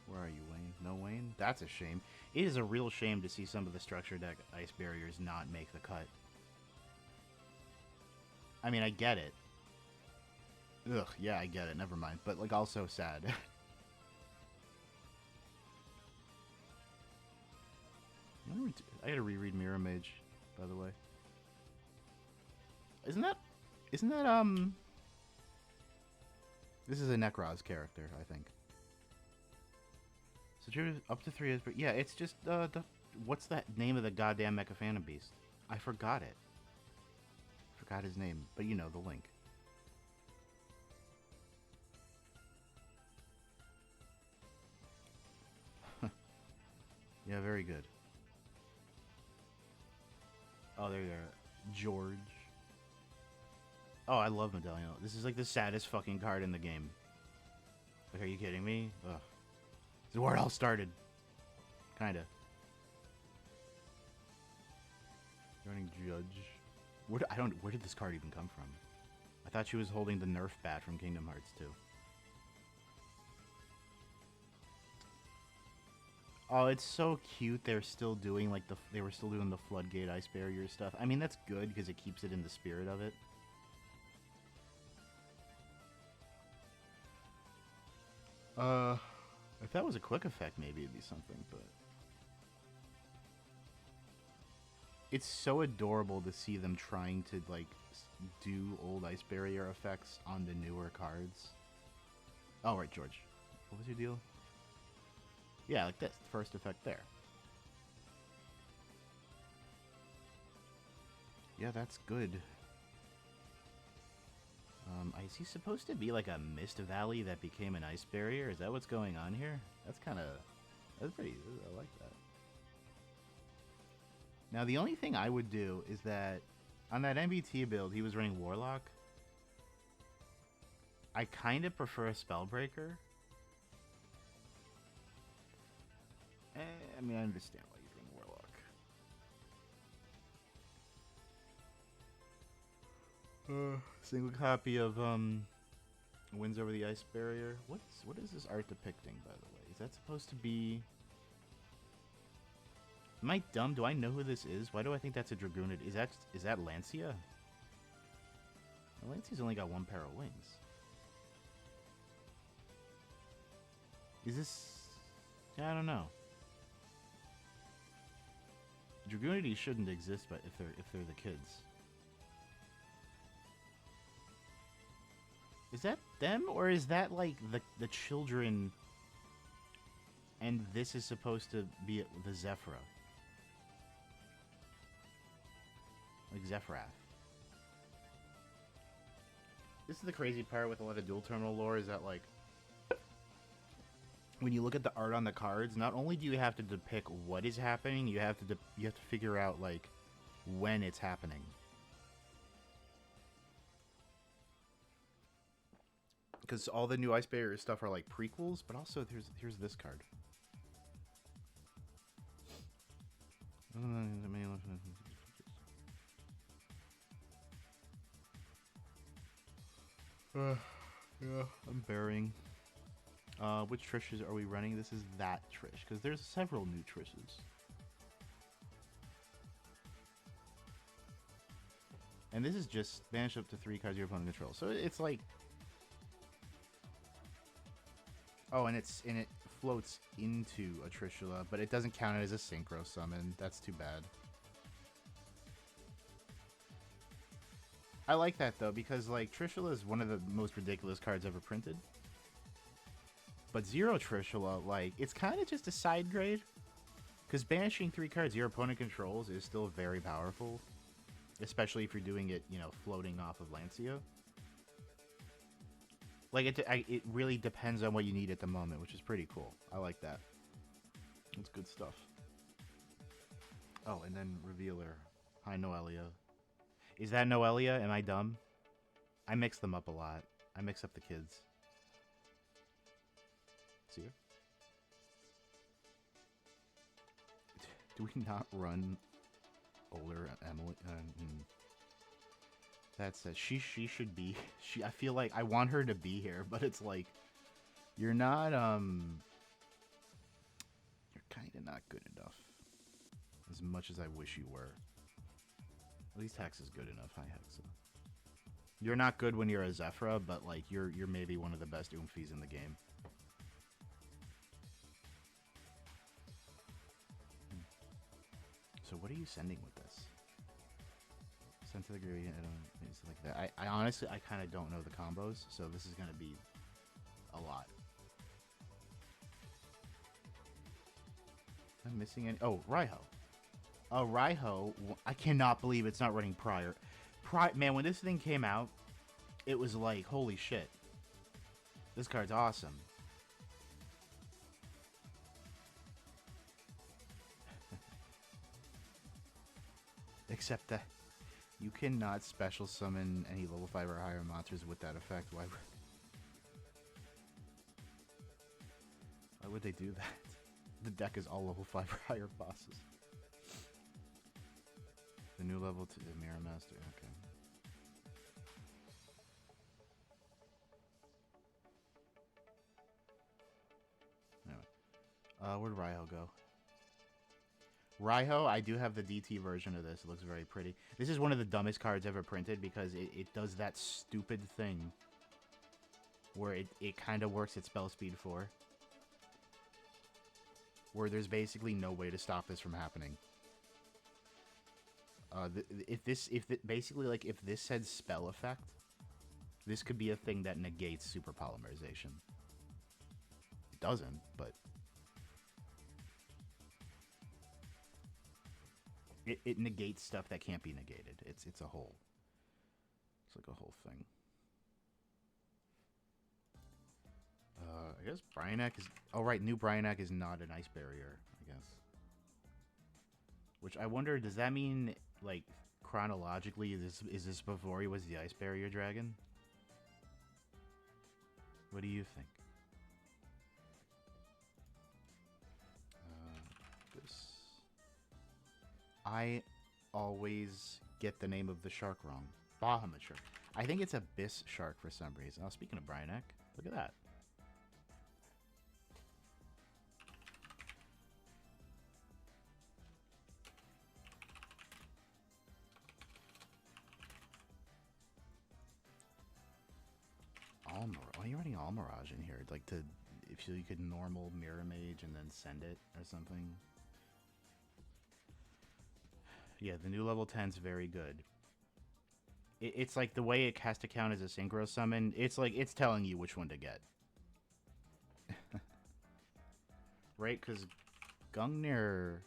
Speaker 1: Where are you, Wayne? No Wayne? That's a shame. It is a real shame to see some of the structure deck Ice Barriers not make the cut. I mean, I get it. Ugh, yeah, I get it. Never mind. But, like, also sad. I gotta reread Mirror Mage, by the way. Isn't that... This is a Necroz character, I think. So up to 3 is... But yeah, it's just the What's that name of the goddamn Mecha Phantom Beast? I forgot it. Forgot his name, but you know the link. Yeah, very good. Oh, there you are. George. Oh, I love Medallion. This is like the saddest fucking card in the game. Like, are you kidding me? Ugh. This is where it all started. Kinda. Running Judge. Where did this card even come from? I thought she was holding the Nerf bat from Kingdom Hearts 2. Oh, it's so cute. They're still doing like they were still doing the Floodgate Ice Barrier stuff. I mean, that's good because it keeps it in the spirit of it. If that was a quick effect, maybe it'd be something, but it's so adorable to see them trying to like do old Ice Barrier effects on the newer cards. Oh, right, George. What was your deal? Yeah, like this. First effect there. Yeah, that's good. Is he supposed to be like a mist valley that became an ice barrier? Is that what's going on here? That's pretty, I like that. Now, the only thing I would do is that on that MBT build, he was running Warlock. I kind of prefer a Spellbreaker. I mean, I understand why you'd run Warlock. Single copy of Wins Over the Ice Barrier. What is this art depicting, by the way? Is that supposed to be? Am I dumb? Do I know who this is? Why do I think that's a Dragoonid? Is that Lancia? Well, Lancia's only got one pair of wings. Is this? Yeah, I don't know. Dragoonity shouldn't exist, but if they're the kids. Is that them, or is that like the children? And this is supposed to be the Zephyra, like Zephyrath. This is the crazy part with a lot of dual terminal lore, is that like when you look at the art on the cards, not only do you have to depict what is happening, you have to figure out like when it's happening. Because all the new Ice Barrier stuff are like prequels, but also here's this card. Yeah, I'm burying. Which Trishes are we running? This is that Trish, because there's several new Trishes. And this is just banish up to 3 cards your opponent controls. So it's like, oh, and it floats into a Trishula, but it doesn't count it as a synchro summon. That's too bad. I like that though, because like Trishula is one of the most ridiculous cards ever printed. But Zero Trishula, like, it's kind of just a side grade. Because banishing 3 cards your opponent controls is still very powerful. Especially if you're doing it, you know, floating off of Lancia. Like, it really depends on what you need at the moment, which is pretty cool. I like that. It's good stuff. Oh, and then Revealer. Hi, Noelia. Is that Noelia? Am I dumb? I mix them up a lot. I mix up the kids. See her? Do we not run older Emily? That's it. She should be. I feel like I want her to be here, but it's like you're not. You're kind of not good enough. As much as I wish you were. At least Hex is good enough. Hi, Hexa. You're not good when you're a Zephyra, but like you're maybe one of the best Oomphies in the game. So what are you sending with this? Send to the gradient, things like that. I honestly, I kind of don't know the combos, so this is going to be a lot. I'm missing any. Oh, Raiho. Raiho. I cannot believe it's not running Prior. Man, when this thing came out, it was like, holy shit. This card's awesome. Except that you cannot special summon any level 5 or higher monsters with that effect. Why would they do that? The deck is all level 5 or higher bosses. The new level 2 Mirror Master. Okay. Anyway. Where'd Raiho go? Raiho, I do have the DT version of this. It looks very pretty. This is one of the dumbest cards ever printed because it does that stupid thing where it kind of works at spell speed 4. Where there's basically no way to stop this from happening. If this said spell effect, this could be a thing that negates super polymerization. It doesn't, but it negates stuff that can't be negated. It's a whole. It's like a whole thing. I guess Bryanak is... Oh, right, new Bryanak is not an ice barrier, I guess. Which I wonder, does that mean, like, chronologically, is this before he was the ice barrier dragon? What do you think? This... I always get the name of the shark wrong. Bahamut shark. I think it's Abyss shark for some reason. Oh, speaking of Bryanak, look at that. Why are you running Almirage in here? Like if you could normal Mirror Mage and then send it or something. Yeah, the new level 10's very good. It's like the way it has to count as a synchro summon. It's like it's telling you which one to get. Right? Because Gungnir...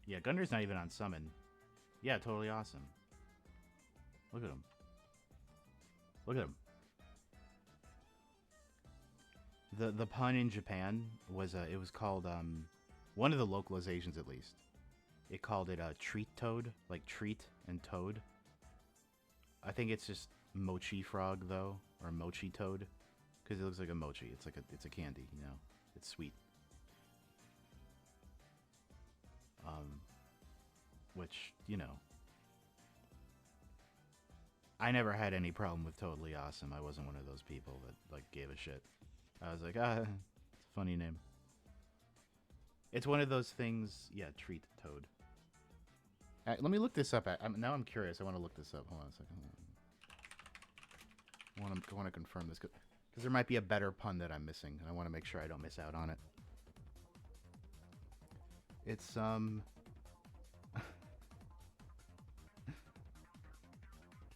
Speaker 1: Yeah, Gungnir's not even on summon. Yeah, totally awesome. Look at him. Look at him. The pun in Japan was it was called one of the localizations at least. It called it treat toad, like treat and toad. I think it's just mochi frog though, or mochi toad, because it looks like a mochi. It's a candy, you know. It's sweet. Which, you know, I never had any problem with Totally Awesome. I wasn't one of those people that like gave a shit. I was like, it's a funny name. It's one of those things, yeah, treat toad. Let me look this up. Now I'm curious. I want to look this up. Hold on a second. I want to confirm this because there might be a better pun that I'm missing, and I want to make sure I don't miss out on it. It's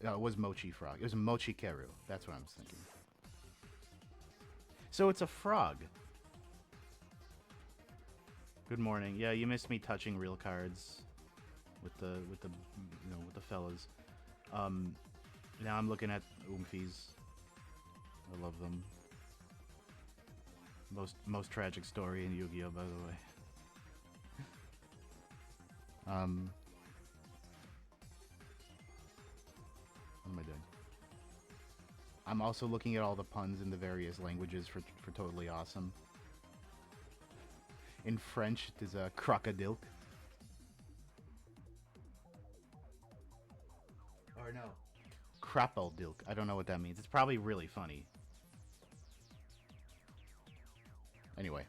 Speaker 1: No, it was Mochi Frog. It was Mochi Keru. That's what I was thinking. So it's a frog. Good morning. Yeah, you missed me touching real cards with the fellas. Now I'm looking at Oomphies. I love them. Most tragic story in Yu-Gi-Oh, by the way. What am I doing? I'm also looking at all the puns in the various languages for Totally Awesome. In French, it is a crocodile. Or no. Krapeldilk. I don't know what that means. It's probably really funny. Anyway.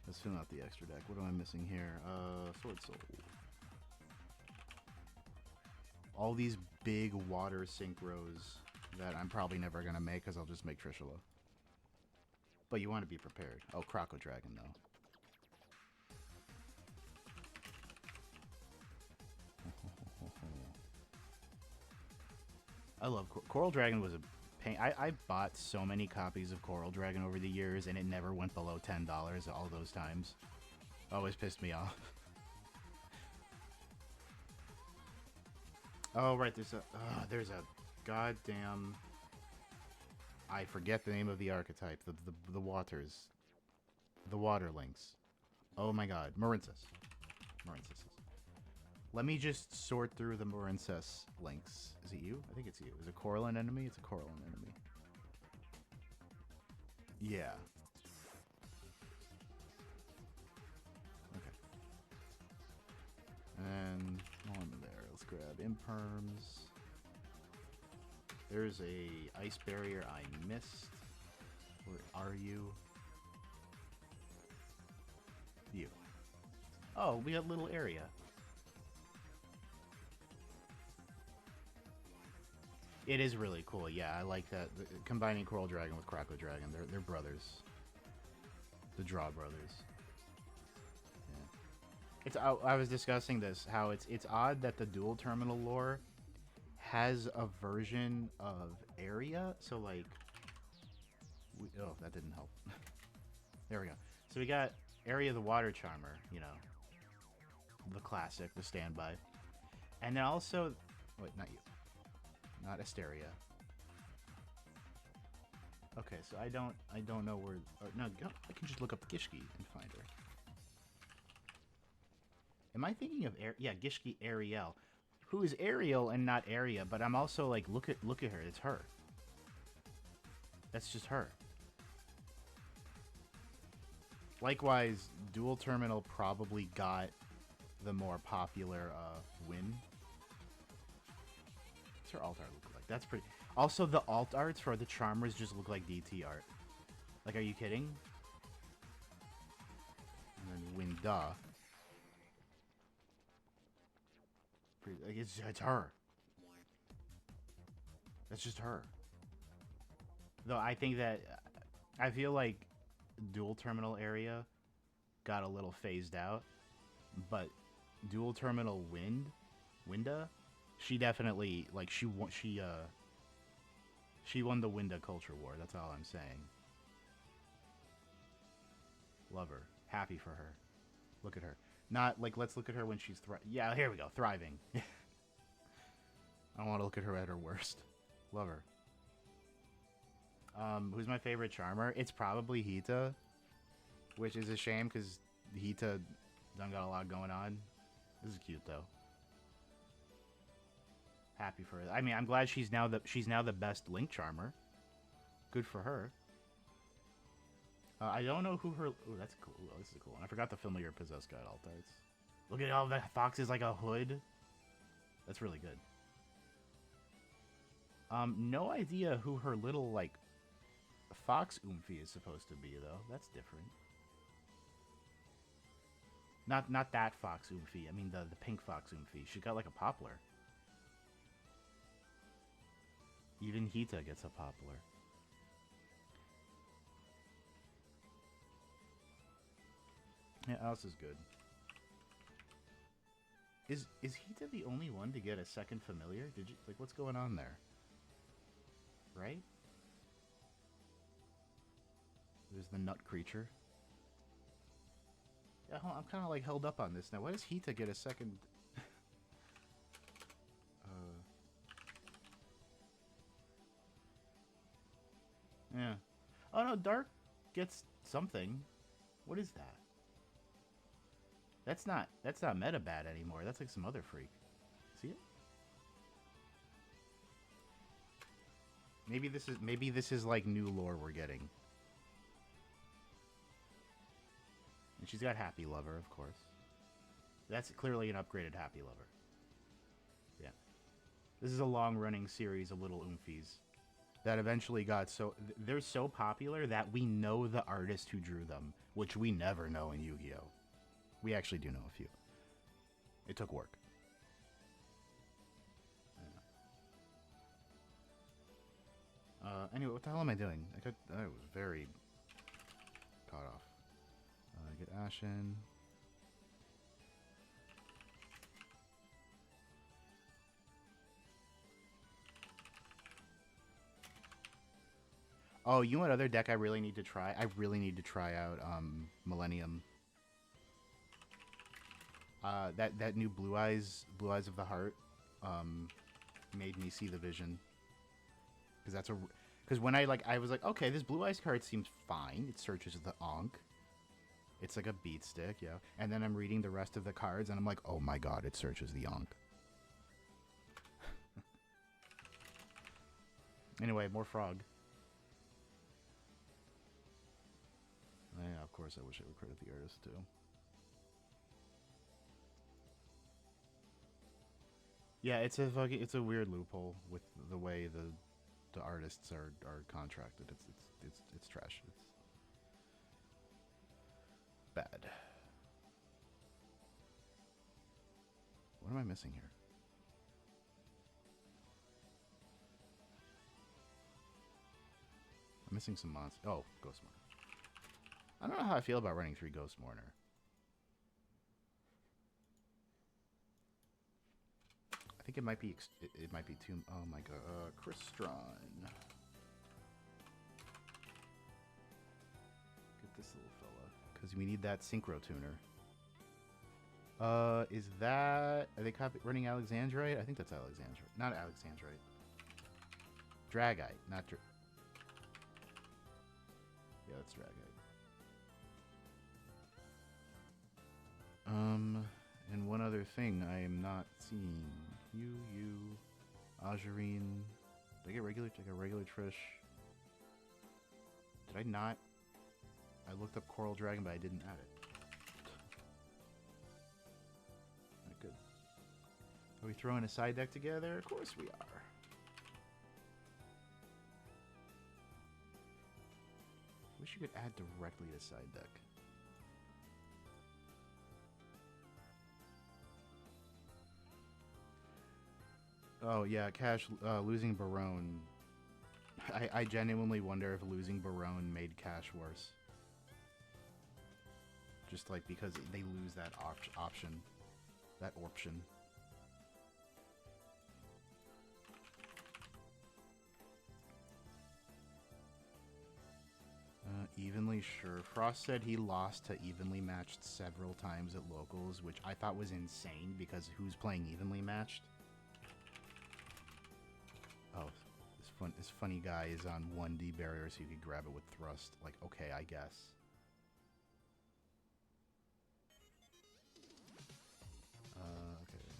Speaker 1: Let's fill out the extra deck. What am I missing here? Sword Soul. All these big water synchros that I'm probably never going to make because I'll just make Trishula. But you want to be prepared. Oh, Croco Dragon, though. I love Coral Dragon was a paying. I bought so many copies of Coral Dragon over the years, and it never went below $10 all those times. Always pissed me off. Oh, right, there's a goddamn... I forget the name of the archetype. The waters. The water lynx. Oh my god. Marincess. Let me just sort through the Marincess lynx. Is it you? I think it's you. Is it a Coralline enemy? It's a Coralline enemy. Yeah. Okay. And on there. Let's grab imperms. There's a ice barrier I missed. Where are you? You. Oh, we got a little area. It is really cool. Yeah, I like that. Combining Coral Dragon with Crocodile Dragon. They're brothers. The Draw brothers. Yeah. It's. I was discussing this. How it's odd that the dual terminal lore has a version of area. So like. Oh, that didn't help. There we go. So we got Area the Water Charmer. You know. The classic, the standby. And then also. Wait, not you. Not Asteria. Okay, so I don't know where. No, I can just look up Gishki and find her. Am I thinking of yeah, Gishki Ariel, who is Ariel and not Area? But I'm also like, look at her. It's her. That's just her. Likewise, Dual Terminal probably got the more popular win. What's her alt art look like? That's pretty. Also, the alt arts for the Charmers just look like DT art. Like, are you kidding? And then Winda. Like, it's her. That's just her. Though I think that I feel like Dual Terminal Area got a little phased out, but Dual Terminal Winda, she definitely like she won the Winda culture war. That's all I'm saying. Love her. Happy for her. Look at her. Not like let's look at her when she's yeah, here we go. Thriving. I don't want to look at her at her worst. Love her. Who's my favorite Charmer? It's probably Hita, which is a shame because Hita done got a lot going on. This is cute though. Happy for her. I mean, I'm glad she's now the best Link Charmer. Good for her. I don't know who her. Oh, that's cool. Oh, this is a cool one. I forgot the familiar possessed guide alt arts. Look at all the foxes like a hood. That's really good. No idea who her little like fox Oomphy is supposed to be though. That's different. Not that fox Oomphy. I mean the pink fox Oomphy. She got like a poplar. Even Hita gets a poplar. Yeah, Alice is good. Is Hita the only one to get a second familiar? Did you like what's going on there? Right? There's the nut creature. Yeah, I'm kind of like held up on this now. Why does Hita get a second? Yeah. Oh no, Dark gets something. What is that? That's not Metabad anymore. That's like some other freak. See it? Maybe this is like new lore we're getting. And she's got Happy Lover, of course. That's clearly an upgraded Happy Lover. Yeah. This is a long-running series of little Oomphies that eventually got so... They're so popular that we know the artist who drew them, which we never know in Yu-Gi-Oh! We actually do know a few. It took work. Anyway, what the hell am I doing? I was very caught off. Get Ashen. Oh, you know what other deck I really need to try? I really need to try out Millennium. That new Blue Eyes of the Heart, made me see the vision. Because when I was like, okay, this Blue Eyes card seems fine. It searches the Ankh. It's like a beat stick, yeah. And then I'm reading the rest of the cards, and I'm like, oh my god, it searches the Ankh. Anyway, more frog. Yeah, of course, I wish I would credit the artist too. Yeah, it's a weird loophole with the way the artists are contracted. It's trash. It's bad. What am I missing here? I'm missing some monsters. Oh, Ghost Mourner. I don't know how I feel about running 3 Ghost Mourner. I think it might be it might be too. Oh my god, Crystron. Get this little fella because we need that synchro tuner. Is that are they running Alexandrite? I think that's Alexandrite, not Alexandrite. Dragite, not yeah, that's Dragite. And one other thing I am not seeing. You, Azurine. Did I get regular? Did I get regular Trish? Did I not? I looked up Coral Dragon, but I didn't add it. Not good. Are we throwing a side deck together? Of course we are. Wish you could add directly to side deck. Oh yeah, Cash losing Barone. I genuinely wonder if losing Barone made Cash worse. Just like because they lose that option, that option. Evenly, sure. Frost said he lost to evenly matched several times at locals, which I thought was insane because who's playing evenly matched? Oh, this funny guy is on 1D barrier, so you could grab it with thrust. Like, okay, I guess. Okay.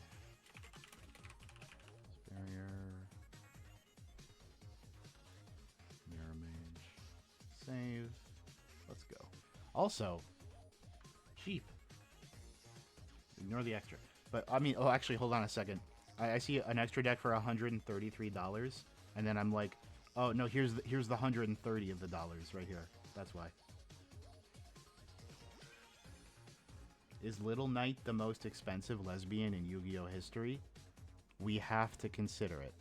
Speaker 1: Barrier. Mirror Mage. Save. Let's go. Also, cheap. Ignore the extra. But, I mean, oh, actually, hold on a second. I see an extra deck for $133, and then I'm like, oh no, here's the 130 of the dollars right here. That's why. Is Little Knight the most expensive lesbian in Yu-Gi-Oh history? We have to consider it.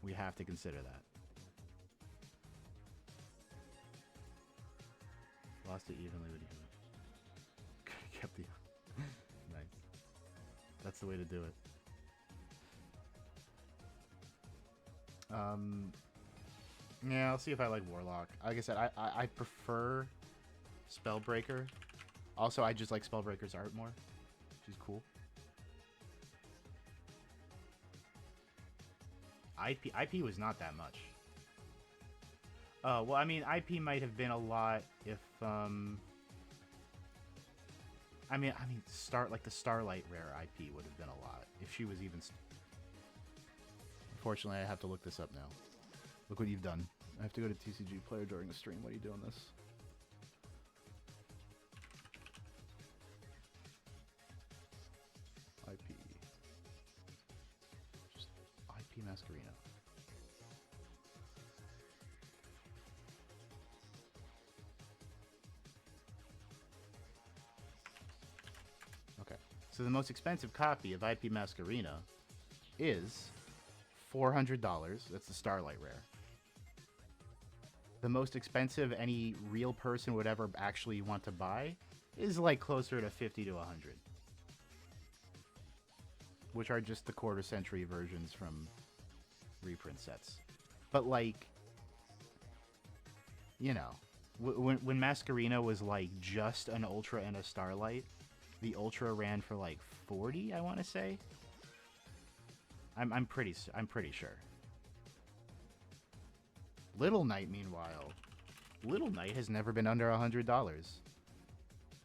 Speaker 1: We have to consider that. Lost it evenly with you. Kept the. Nice. That's the way to do it. Yeah, I'll see if I like Warlock. Like I said, I prefer Spellbreaker. Also, I just like Spellbreaker's art more. She's cool. IP was not that much. Well, I mean, IP might have been a lot if I mean, like the Starlight rare IP would have been a lot if she was even. Unfortunately, I have to look this up now. Look what you've done. I have to go to TCG Player during the stream. Why are you doing this? IP. Just IP Masquerino. Okay. So the most expensive copy of IP Masquerina is $400. That's the Starlight rare. The most expensive any real person would ever actually want to buy is like closer to 50 to 100. Which are just the quarter century versions from reprint sets. But like, you know, when Masquerena was like just an Ultra and a Starlight, the Ultra ran for like 40, I want to say. I'm pretty sure. Little Knight, meanwhile, Little Knight has never been under $100.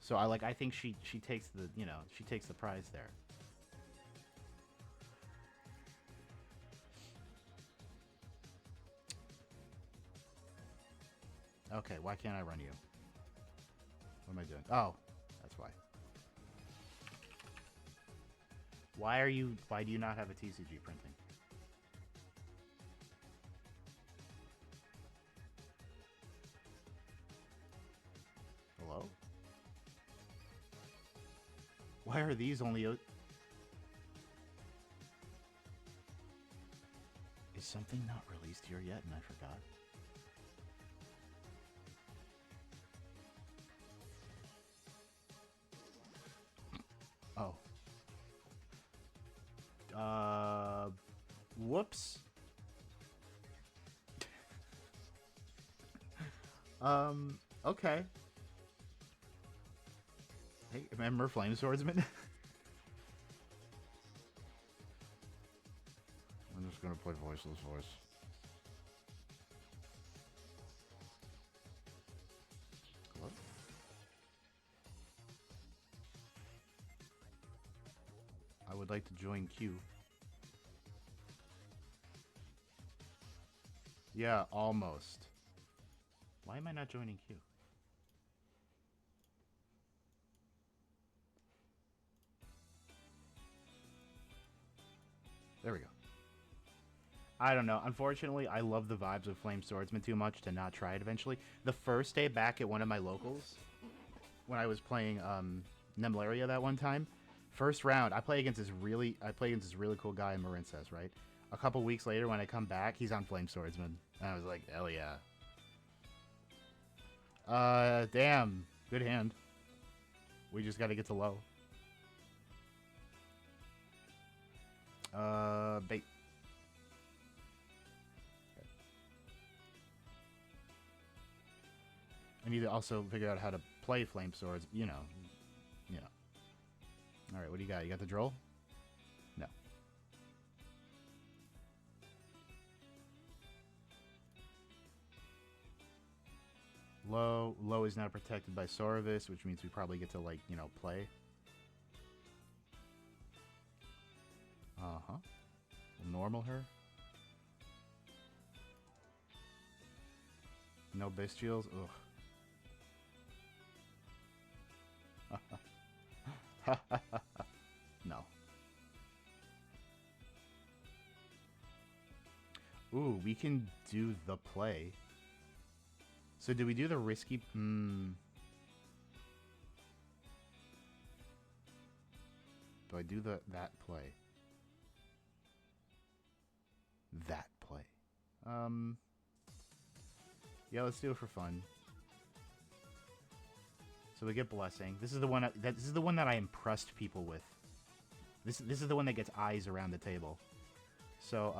Speaker 1: So I think she takes the, you know, she takes the prize there. Okay, why can't I run you? What am I doing? Oh, that's why. Why do you not have a TCG printing? Hello? Why are these only... Is something not released here yet and I forgot? Oh. Whoops. Okay. Hey, remember Flame Swordsman? I'm just gonna play Voiceless Voice. Hello? I would like to join queue. Yeah, almost. Why am I not joining queue? There we go. I don't know. Unfortunately, I love the vibes of Flame Swordsman too much to not try it eventually. The first day back at one of my locals, when I was playing Nemleria that one time, first round, I play against this really cool guy in Marincess, right? A couple weeks later, when I come back, he's on Flame Swordsman. And I was like, hell yeah. Damn. Good hand. We just gotta get to low. Bait. Okay. I need to also figure out how to play Flame Swords, you know. Alright, what do you got? You got the droll? No. Low is now protected by Sorvis, which means we probably get to, like, you know, play. Uh-huh. We'll normal her. No bestials? Ugh. No. Ooh, we can do the play. So do we do the risky... Do I do that play? That play. Yeah, let's do it for fun. So we get blessing. This is the one this is the one that I impressed people with. This is the one that gets eyes around the table. So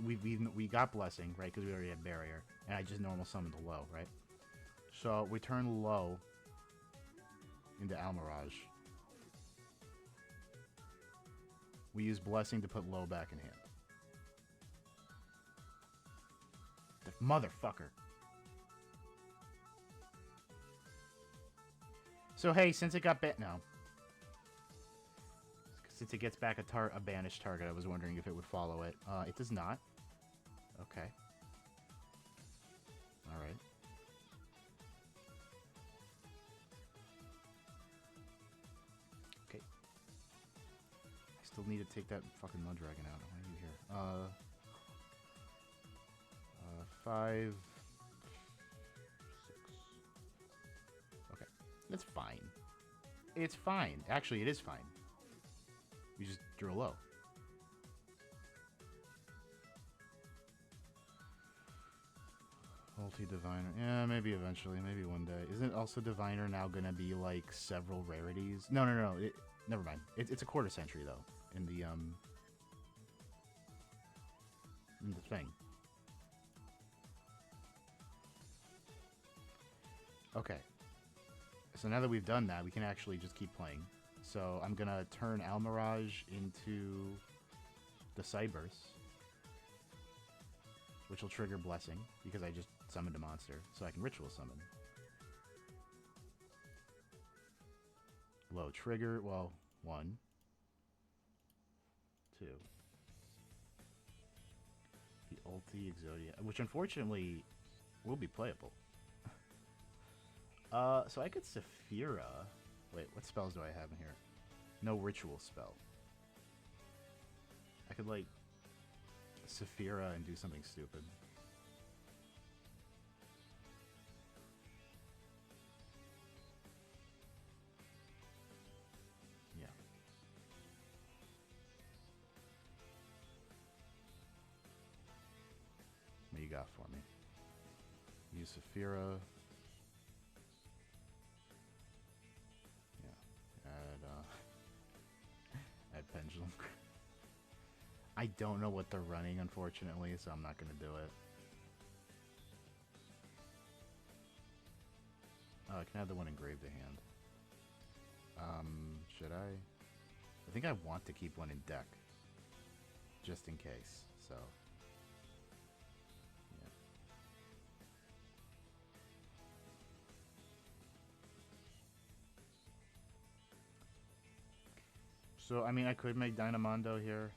Speaker 1: we got blessing, right? Because we already had barrier, and I just normal summoned the low, right? So we turn low into Almirage. We use blessing to put low back in hand. The motherfucker. So hey, since it got since it gets back a banished target, I was wondering if it would follow it. It does not. Okay. All right. Okay. I still need to take that fucking Muddragon out. Why are you here? 5, 6. Okay. That's fine. It's fine. Actually, it is fine. We just drew low. Multi-Diviner. Yeah, maybe eventually. Maybe one day. Isn't also Diviner now going to be, like, several rarities? No. Never mind. It's a quarter century, though. In the, in the thing. Okay. So now that we've done that, we can actually just keep playing. So I'm gonna turn Almirage into the Cyberse, which will trigger Blessing, because I just summoned a monster, so I can Ritual Summon. Low trigger, well, 1, 2. The ulti Exodia, which unfortunately will be playable. So I could Saphira. Wait, what spells do I have in here? No ritual spell. I could, like, Saphira and do something stupid. Yeah. What you got for me? Use Saphira. Add Pendulum. I don't know what they're running, unfortunately, so I'm not going to do it. Oh, I can add the one engraved to hand. Should I? I think I want to keep one in deck. Just in case, so... yeah. So, I mean, I could make Dynamondo here.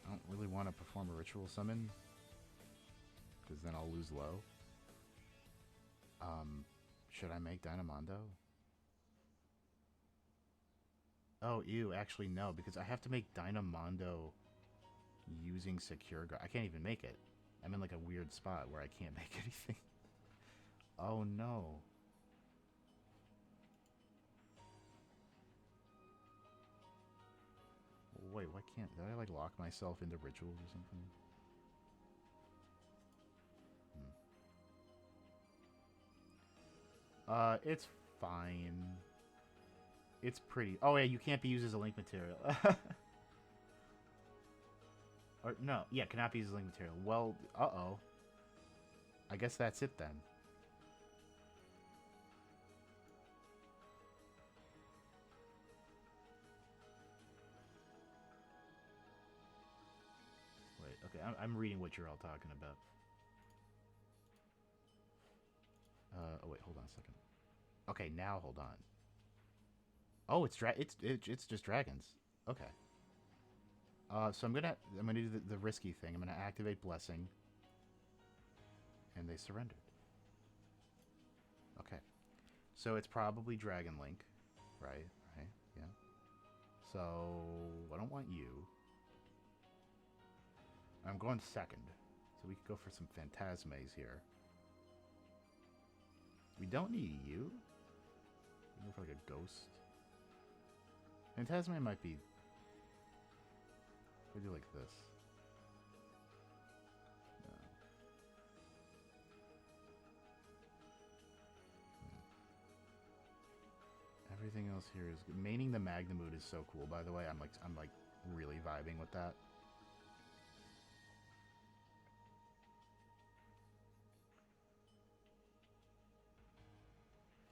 Speaker 1: I don't really want to perform a ritual summon, because then I'll lose low. Should I make Dynamondo? Oh, ew, actually no, because I have to make Dynamondo using Secure Guard. I can't even make it. I'm in like a weird spot where I can't make anything. Oh no. Wait, why can't... did I like lock myself into rituals or something? It's fine. It's pretty... oh yeah, you can't be used as a link material. Or, no, yeah, cannot be used as link material. Well, uh-oh. I guess that's it then. Wait, okay, I'm reading what you're all talking about. Oh wait, hold on a second. Okay, now hold on. Oh, it's just dragons. Okay. So I'm gonna do the risky thing. I'm gonna activate Blessing, and they surrendered. Okay. So it's probably Dragon Link, right? Right? Yeah. So I don't want you. I'm going second, so we could go for some Phantasmes here. We don't need you. We go for like a ghost. Phantasme might be... we do like this. No. Everything else here is good. Maining the Magnamood is so cool, by the way. I'm like really vibing with that.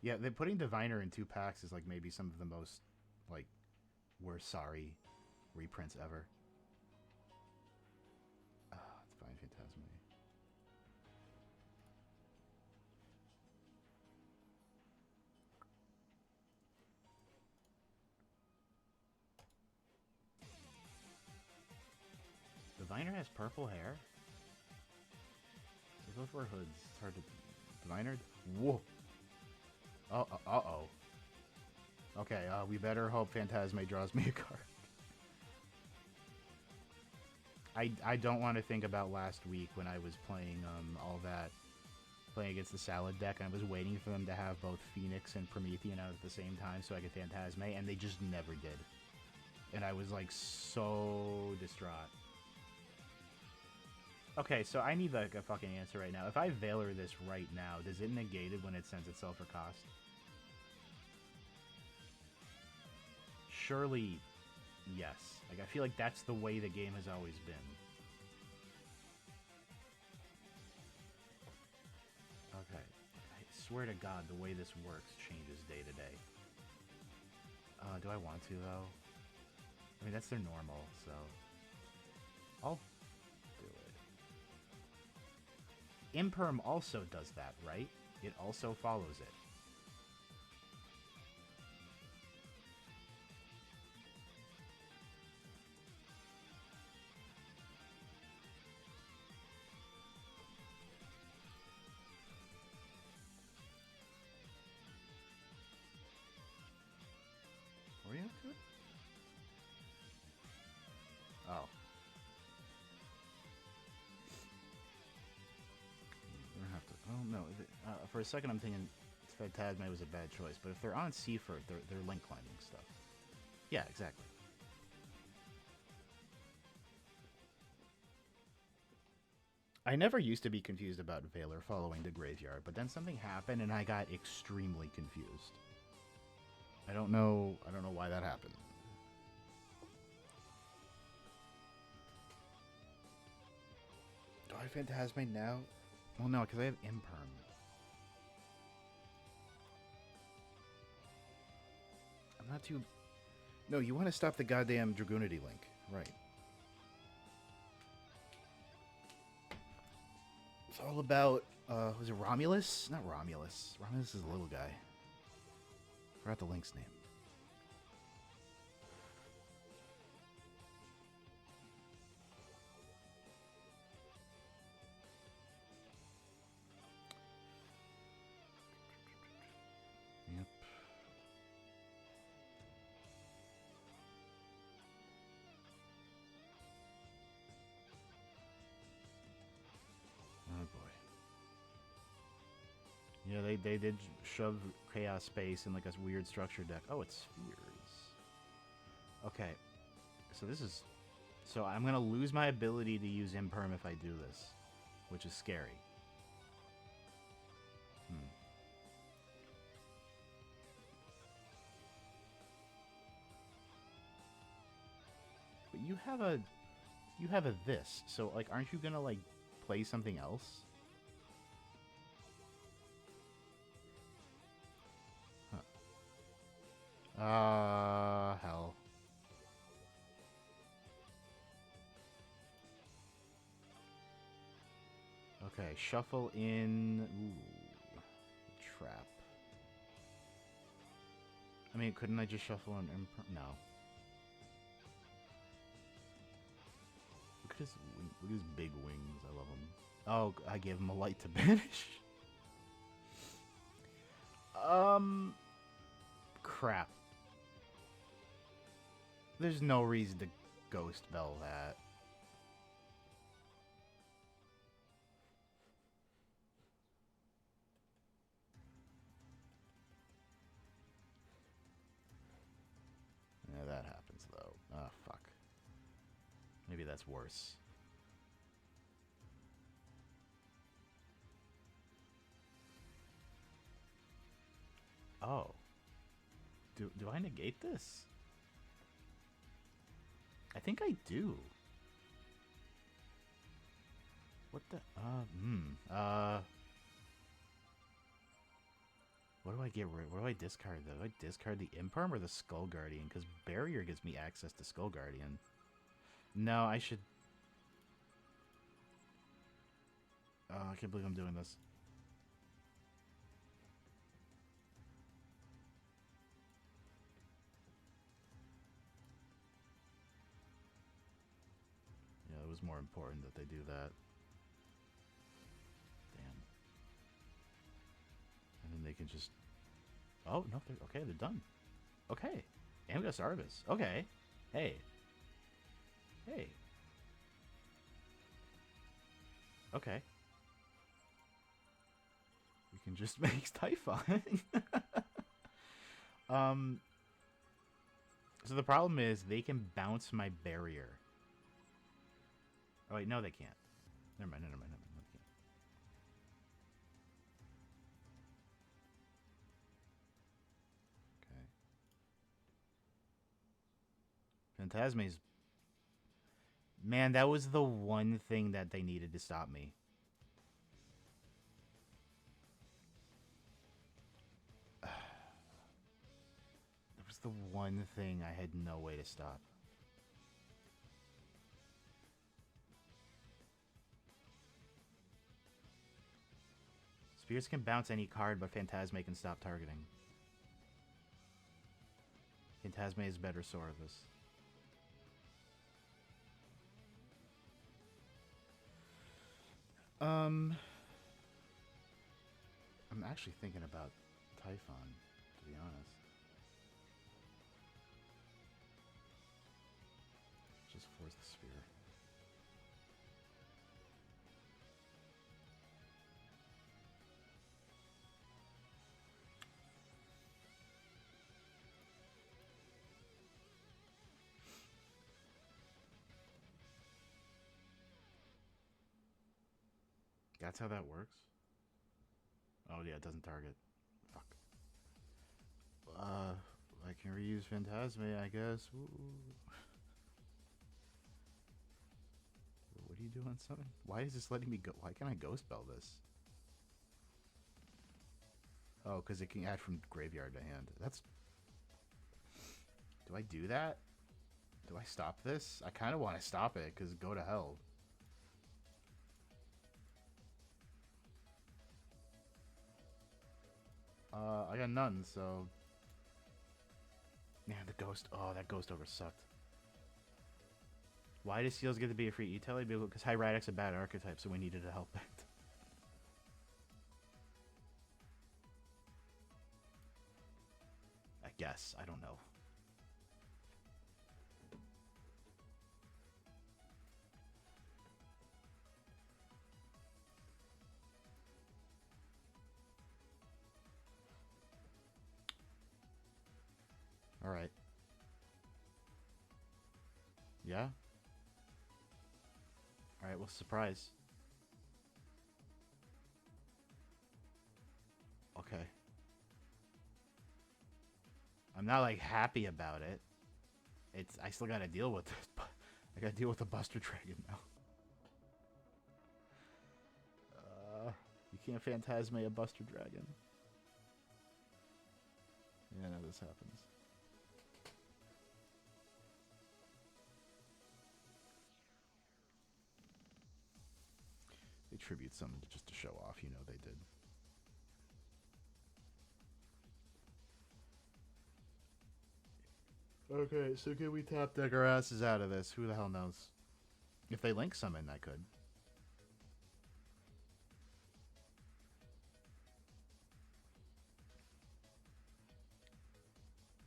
Speaker 1: Yeah, they're putting Diviner in 2 packs is like maybe some of the most like we're sorry reprints ever. Ah, it's fine, Phantasme. Diviner has purple hair? They both wear hoods. It's hard to... Diviner? Whoa! Oh, uh-oh. Okay, we better hope Phantasme draws me a card. I don't want to think about last week when I was playing all that, playing against the Salad deck, and I was waiting for them to have both Phoenix and Promethean out at the same time so I could Phantasme, and they just never did. And I was like so distraught. Okay, so I need like a fucking answer right now. If I Veiler this right now, does it negate it when it sends itself for cost?
Speaker 2: surely, yes. Like, I feel like that's the way the game has always been. Okay. I swear to God, the way this works changes day to day. Do I want to, though? I mean, that's their normal, so... I'll do it. Imperm also does that, right? It also follows it. Were you up to it? Oh. You don't have to... Oh, no. For a second, I'm thinking Phantasma was a bad choice, but if they're on Seaford, they're link climbing stuff. Yeah, exactly. I never used to be confused about Valor following the graveyard, but then something happened and I got extremely confused. I don't know why that happened. Do I Phantasmate now? Well, no, because I have Imperm. I'm not too... No, you want to stop the goddamn Dragoonity link. Right. It's all about, was it Romulus? Not Romulus. Romulus is a little guy. Forgot the link's name. Yep. Oh boy. Yeah, they did shove Chaos Space in like a weird structure deck. Oh, it's Spheres. Okay. So this is... So I'm going to lose my ability to use Imperm if I do this, which is scary. But you have a this. So like aren't you going to like play something else? Huh. Hell. Okay, shuffle in... Ooh, trap. I mean, couldn't I just shuffle in... No. Look at his big wings. I love him. Oh, I gave him a light to banish. Crap. There's no reason to Ghost Bell that. Yeah, that happens, though. Ah, fuck. Maybe that's worse. Oh. Do I negate this? I think I do. What the... What do I get rid... What do I discard, though? Do I discard the Imperm or the Skull Guardian? Because Barrier gives me access to Skull Guardian. No, I should... Oh, I can't believe I'm doing this. Yeah, it was more important that they do that. Damn. And then they can just... Oh, no, they're... Okay, they're done. Okay. Amgus Arvis. Okay. Hey. Hey. Okay. We can just make Typhon. So the problem is they can bounce my barrier. Oh wait, no they can't. Never mind, never mind, never mind. No, they can't. Okay. Phantasme's... Man, that was the one thing that they needed to stop me. That was the one thing I had no way to stop. Spears can bounce any card, but Phantasme can stop targeting. Phantasme is better Saurus. I'm actually thinking about Typhon, to be honest. Just force the spear. That's how that works? Oh yeah, it doesn't target. Fuck. I can reuse Phantasme, I guess. Ooh. What are you doing, something? Why is this letting me go? Why can't I ghost spell this? Oh, because it can add from graveyard to hand. That's... Do I do that? Do I stop this? I kind of want to stop it, because go to hell. I got none, so... Man, the ghost... Oh, that ghost over sucked. Why does Seals get to be a free e-tele? Because Hyradics a bad archetype, so we needed to help it. I guess. I don't know. Alright. Yeah? Alright, well, surprise. Okay. I'm not, like, happy about it. It's... I still gotta deal with this, but... I gotta deal with the Buster Dragon now. You can't Phantasme a Buster Dragon. Yeah, no, this happens. They tribute some just to show off, you know they did. Okay, so can we top deck our asses out of this? Who the hell knows? If they link summon, I could.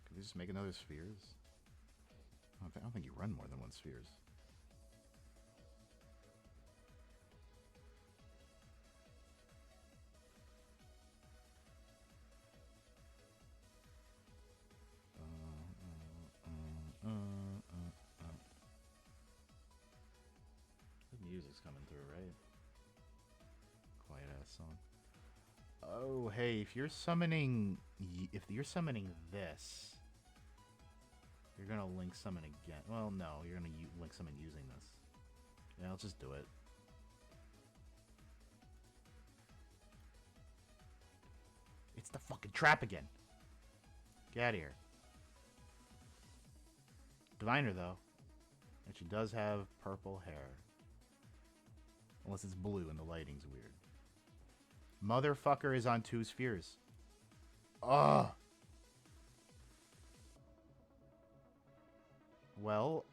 Speaker 2: Could we just make another Spheres? I don't think you run more than one Spheres. The music's coming through, right? Quiet ass song. Oh, hey, if you're summoning this, you're gonna link summon again. Well, no, you're gonna link summon using this. Yeah, I'll just do it. It's the fucking trap again. Get out of here. Diviner, though. And she does have purple hair. Unless it's blue and the lighting's weird. Motherfucker is on 2 spheres. Ugh. Well...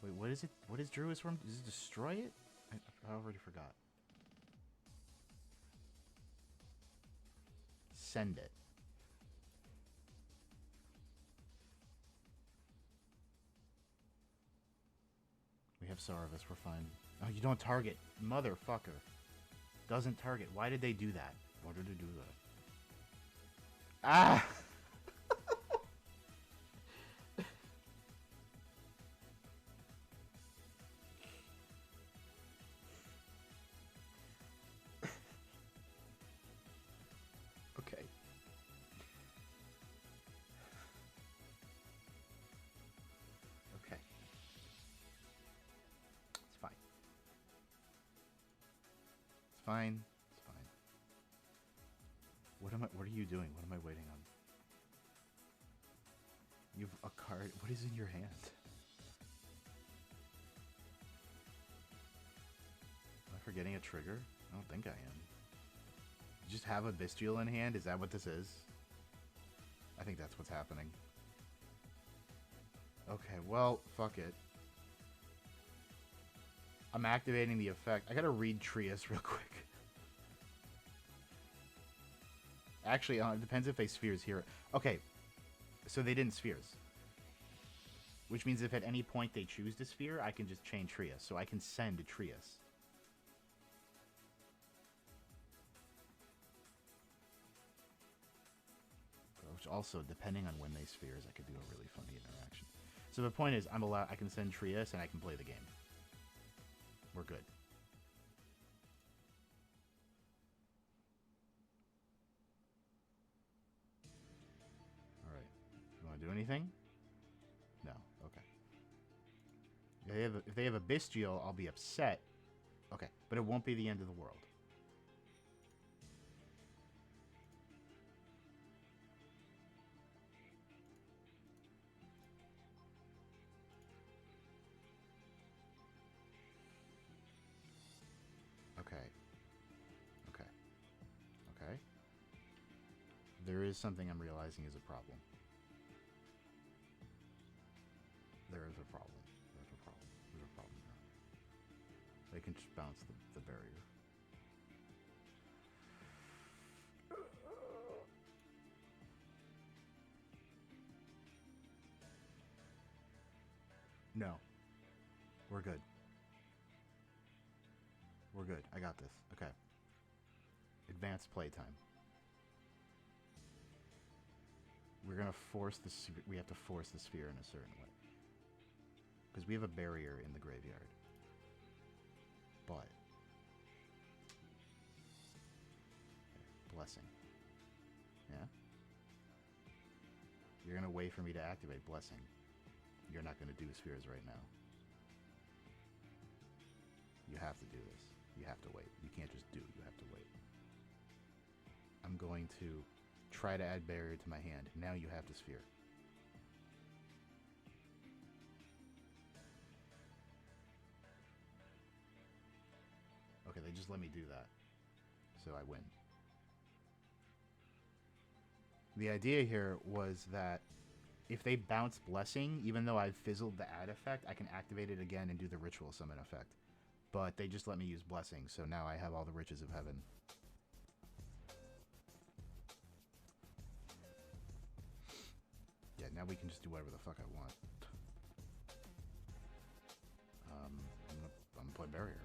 Speaker 2: Wait, what is it? What is Druid's Form? Does it destroy it? I already forgot. Send it. We have Saurus, we're fine. Oh, you don't target. Motherfucker. Doesn't target. Why did they do that? Why did they do that? Ah! fine. It's fine. What are you doing? What am I waiting on? You've a card. What is in your hand? Am I forgetting a trigger? I don't think I am. You just have a Bestial in hand? Is that what this is? I think that's what's happening. Okay, well, fuck it. I'm activating the effect. I gotta read Trius real quick. Actually, it depends if they spheres here. Okay, so they didn't spheres. Which means if at any point they choose to sphere, I can just chain Trius. So I can send a Trius. Which also, depending on when they spheres, I could do a really funny interaction. So the point is, I can send Trius and I can play the game. We're good. Alright. You want to do anything? No. Okay. If they have a Bestial, I'll be upset. Okay. But it won't be the end of the world. Okay. There is something I'm realizing is a problem. There is a problem. There's a problem. There's a problem here. They can just bounce the barrier. No. We're good. We're good. I got this. Okay. Advanced playtime. We're gonna force the... We have to force the sphere in a certain way. Because we have a barrier in the graveyard. But... Okay. Blessing. Yeah? You're gonna wait for me to activate Blessing. You're not gonna do spheres right now. You have to do this. You have to wait. You can't just do. You have to wait. I'm going to try to add barrier to my hand. Now you have to sphere. Okay, they just let me do that. So I win. The idea here was that if they bounce Blessing, even though I've fizzled the add effect, I can activate it again and do the ritual summon effect. But they just let me use Blessing, so now I have all the riches of heaven. Yeah, now we can just do whatever the fuck I want. I'm gonna play Barrier.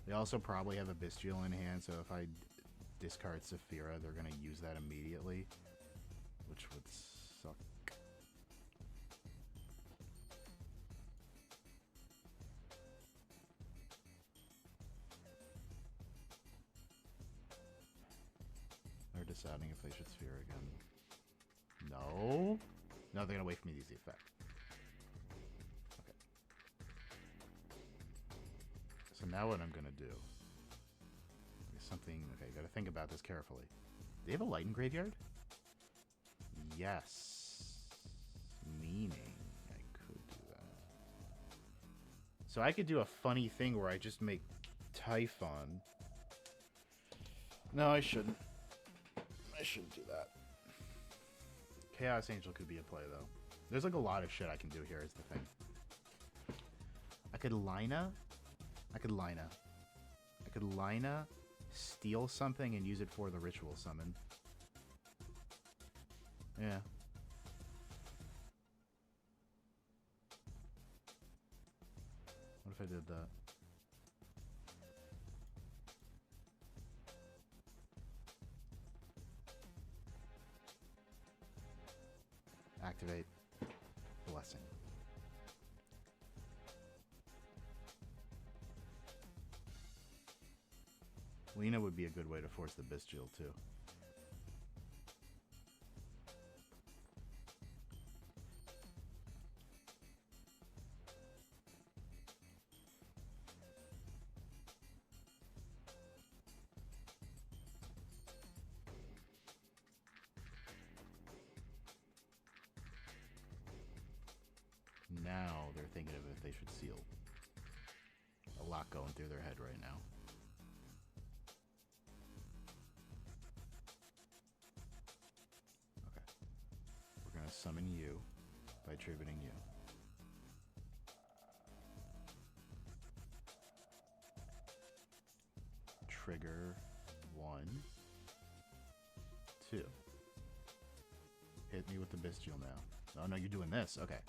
Speaker 2: They also probably have a Bestial in hand, so if I discard Saphira, they're gonna use that immediately, which would suck. They're deciding if they should sphere again. No? No, they're gonna wait for me to use the effect. Okay. So now what I'm gonna do is something... Okay, gotta think about this carefully. Do they have a Lighten Graveyard? Yes. Meaning I could do that. So I could do a funny thing where I just make Typhon. No, I shouldn't. I shouldn't do that. Chaos Angel could be a play, though. There's like a lot of shit I can do here, is the thing. I could Lina. I could Lina, steal something, and use it for the ritual summon. Yeah. What if I did that? Activate Blessing. Lina would be a good way to force the Bestial too. now they're thinking of if they should seal. A lot going through their head right now. Okay. We're gonna summon you by tributing you. Trigger 1, 2. Hit me with the bestial now. Oh no, you're doing this. Okay.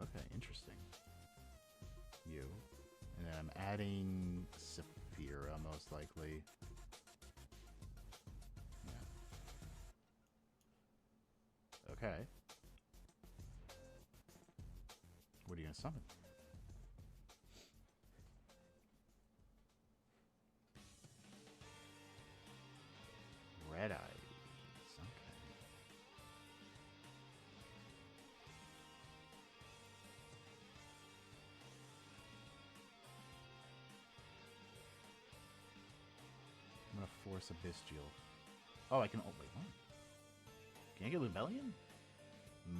Speaker 2: Okay, interesting. You. And then I'm adding Saphira, most likely. Yeah. Okay. What are you gonna summon? Red Eyes. Okay. I'm gonna force a bestial. Oh, I can. Oh, wait, what? Can I get Lubellion?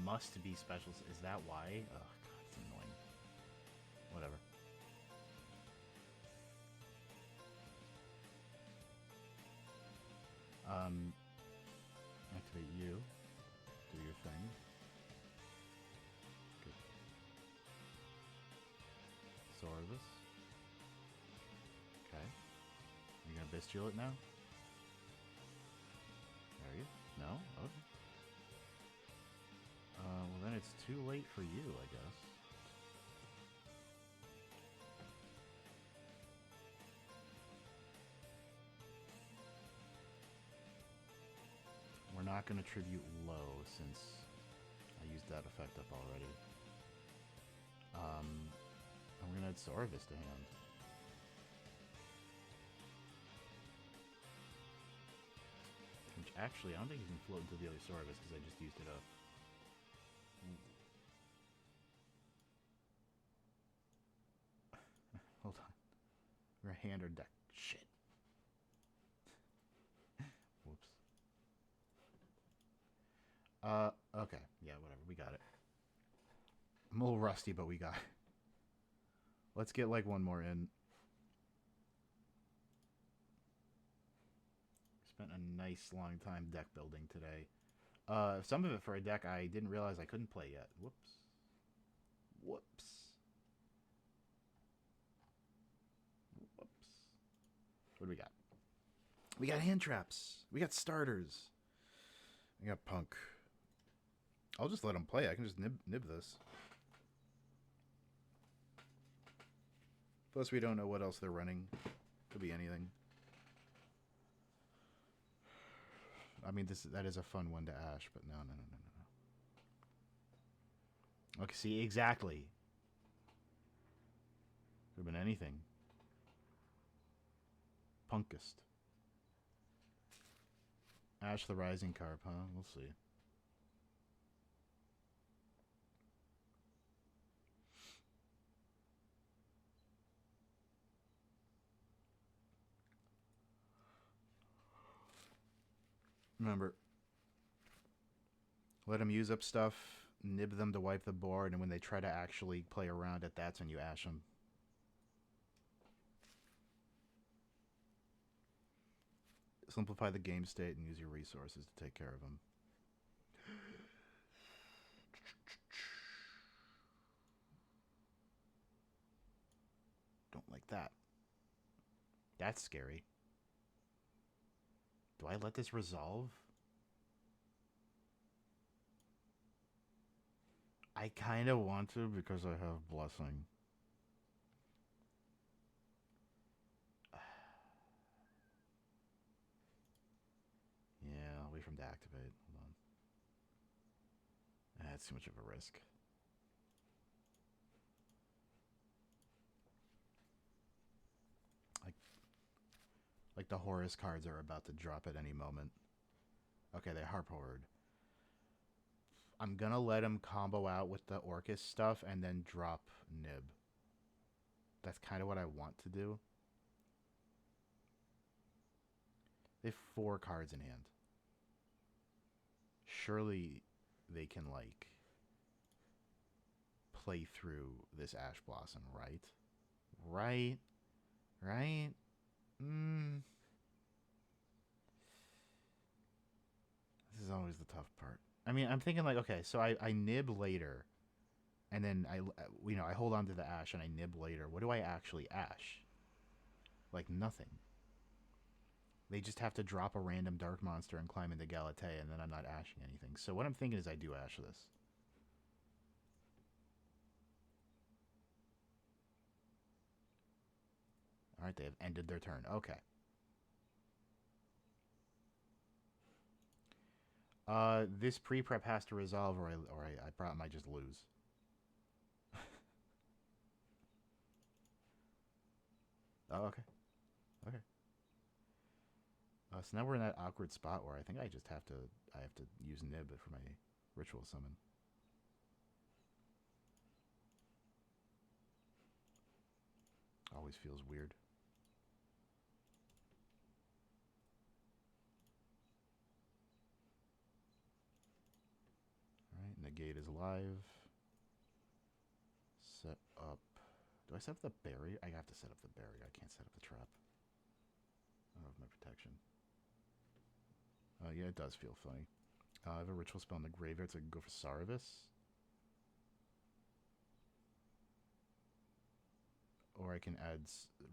Speaker 2: Must be special. Is that why? Oh, God, it's annoying. Whatever. Activate you. Do your thing. Good. Sorvis. Okay. You're gonna bestial it now? Are you? No? Okay. Well then it's too late for you, I guess. We're not gonna tribute low since I used that effect up already. And we're gonna add Sorvis to hand. Which actually, I don't think you can float into the other Sorvis because I just used it up. Hold on. We're a hand or deck. Shit. Whoops. Okay. Yeah, whatever. We got it. I'm a little rusty, but we got it. Let's get like one more in. Spent a nice long time deck building today. Some of it for a deck I didn't realize I couldn't play yet. Whoops. Whoops. Whoops. What do we got? We got hand traps. We got starters. We got punk. I'll just let them play. I can just nib this. Plus, we don't know what else they're running. Could be anything. I mean, that is a fun one to ash, but no. Okay, see, exactly. Could have been anything. Punkist. Ash the Rising Carp, huh? We'll see. Remember, let them use up stuff, nib them to wipe the board, and when they try to actually play around it, that's when you ash them. Simplify the game state and use your resources to take care of them. Don't like that. That's scary. Do I let this resolve? I kind of want to because I have Blessing. Yeah, I'll wait for him to activate. Hold on. That's too much of a risk. Like the Horus cards are about to drop at any moment. Okay, they harp horde. I'm gonna let him combo out with the Orcus stuff and then drop Nib. That's kind of what I want to do. They have 4 cards in hand. Surely they can, like, play through this Ash Blossom, right? Right? Right? This is always the tough part. I mean, I'm thinking like, okay, so I nib later, and then I hold on to the Ash and I nib later. What do I actually Ash? Like nothing. They just have to drop a random dark monster and climb into Galatea, and then I'm not ashing anything. So what I'm thinking is I do ash this. All right, they have ended their turn. Okay. This pre-prep has to resolve, or I probably might just lose. Oh, okay. Okay. So now we're in that awkward spot where I think I have to use Nib for my ritual summon. Always feels weird. Alright, negate is live. Set up. Do I set up the berry? I have to set up the berry. I can't set up the trap. I don't have my protection. Yeah, it does feel funny. I have a ritual spell in the graveyard, so I can go for Saravis. Or I can add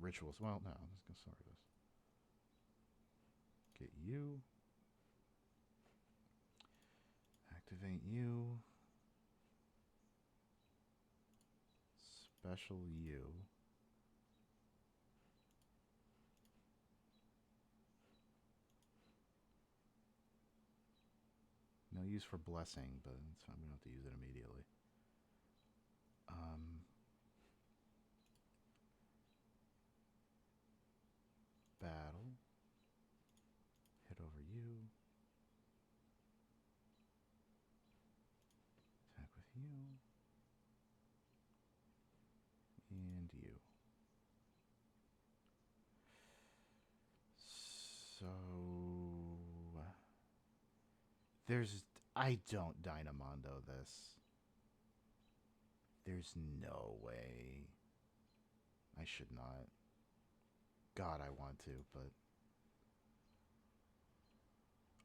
Speaker 2: rituals. Well, no, let's go Saravis. Get you. Activate you. Special you. No use for blessing, but it's fine. We don't have to use it immediately. Battle. Hit over you. Attack with you. And you. So I don't Dynamondo this. There's no way. I should not. God, I want to, but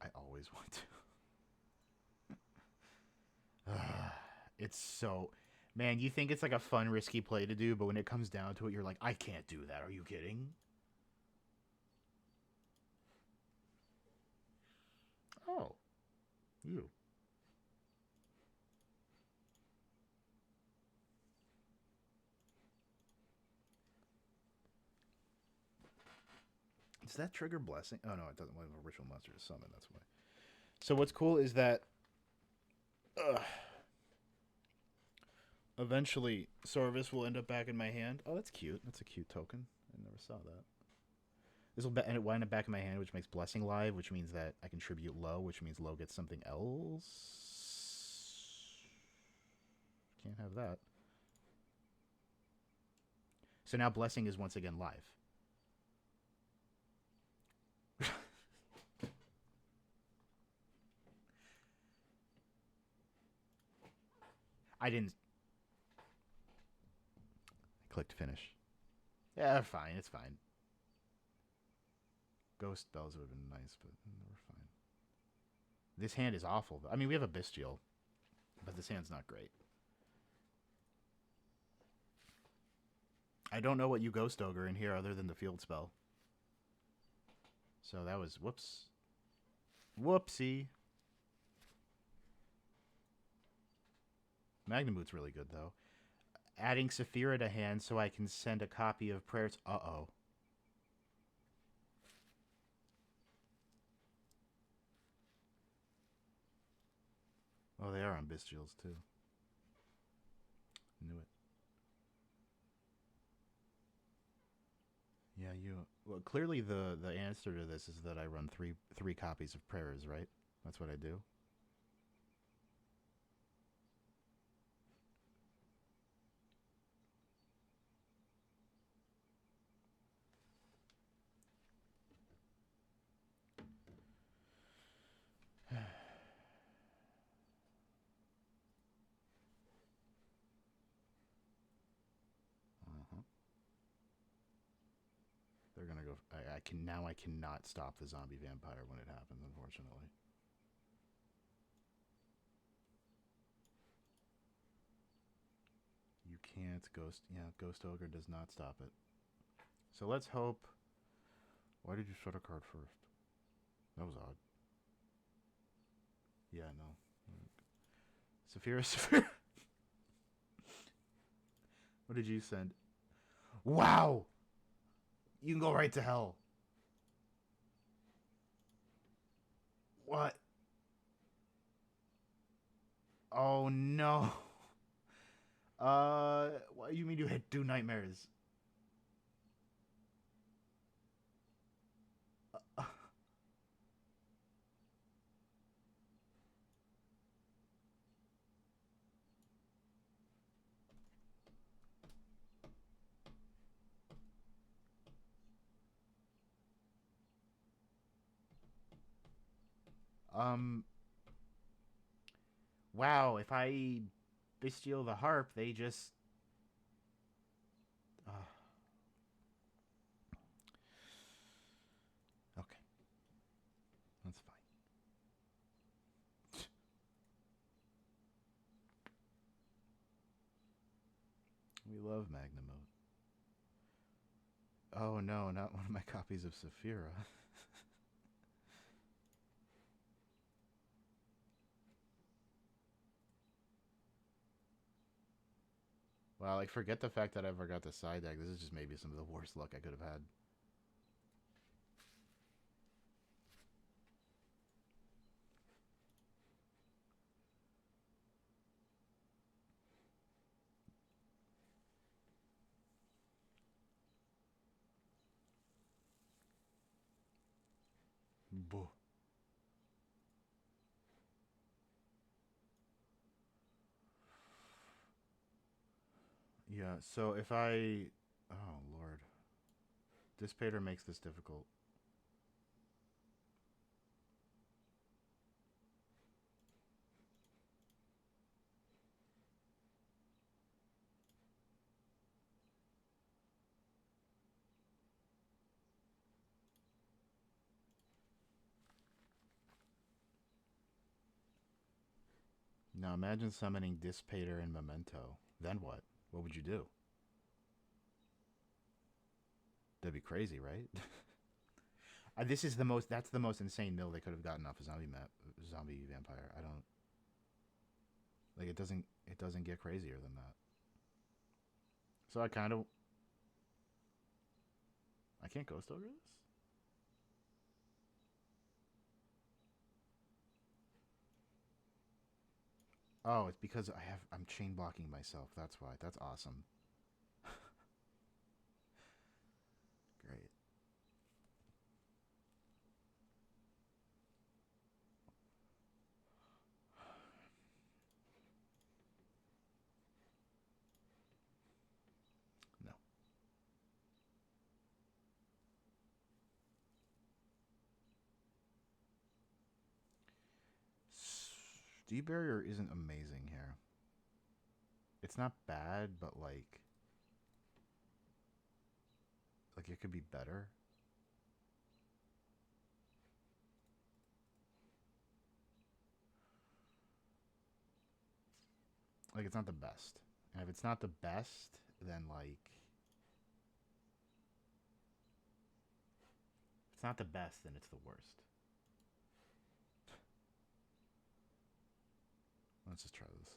Speaker 2: I always want to. It's so... Man, you think it's like a fun, risky play to do, but when it comes down to it, you're like, I can't do that. Are you kidding? Oh. You. Does that trigger blessing? Oh, no, it doesn't. Well, a ritual monster to summon, that's why. So what's cool is that... eventually, Sorvis will end up back in my hand. Oh, that's cute. That's a cute token. I never saw that. This will wind up back in my hand, which makes Blessing live, which means that I contribute low, which means low gets something else. Can't have that. So now Blessing is once again live. I didn't... I clicked finish. Yeah, fine. It's fine. Ghost Bells would have been nice, but we're fine. This hand is awful. I mean, we have a Bestial, but this hand's not great. I don't know what you Ghost Ogre in here other than the field spell. So that was... Whoops. Whoopsie. Magnamoot's really good, though. Adding Saphira to hand so I can send a copy of Prayers... Uh-oh. Oh, they are on Bestials, too. Knew it. Yeah, you... Well, clearly the answer to this is that I run three copies of Prayers, right? That's what I do. I cannot stop the zombie vampire when it happens, unfortunately. You can't ghost. Yeah, Ghost Ogre does not stop it. So let's hope. Why did you shut a card first? That was odd. Yeah, no. Saphira, Saphira. What did you send? Wow! You can go right to hell. What? Oh no. What do you mean you hit 2 nightmares? Uh, um. Wow. If I bestial the harp, they just. Uh, okay, that's fine. We love Magnum mode. Oh no, not one of my copies of Saphira. Wow, like forget the fact that I forgot the side deck. This is just maybe some of the worst luck I could have had. Boo. Yeah, so if I... Oh, Lord. Dissipator makes this difficult. Now imagine summoning Dissipator and Memento. Then what? What would you do? That'd be crazy, right? This is the most... That's the most insane mill they could have gotten off a zombie map. Zombie vampire. I don't... Like, it doesn't... It doesn't get crazier than that. So I kind of... I can't Ghost Ogre this? Oh, it's because I'm chain blocking myself. That's why. That's awesome. Great. No. Deep Barrier isn't amazing here. It's not bad, but like it could be better. Like it's not the best. And if it's not the best, then like if it's not the best, then it's the worst. Let's just try this.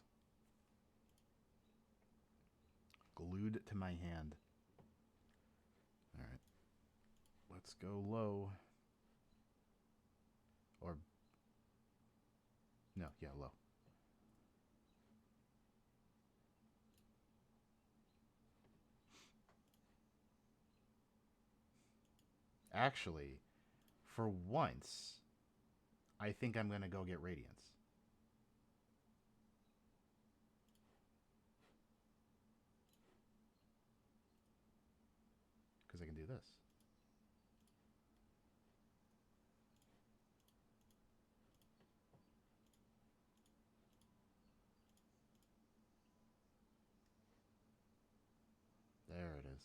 Speaker 2: Glued to my hand. Alright. Let's go low. Or no, yeah, low. Actually, for once, I think I'm gonna go get Radiance. Because I can do this. There it is.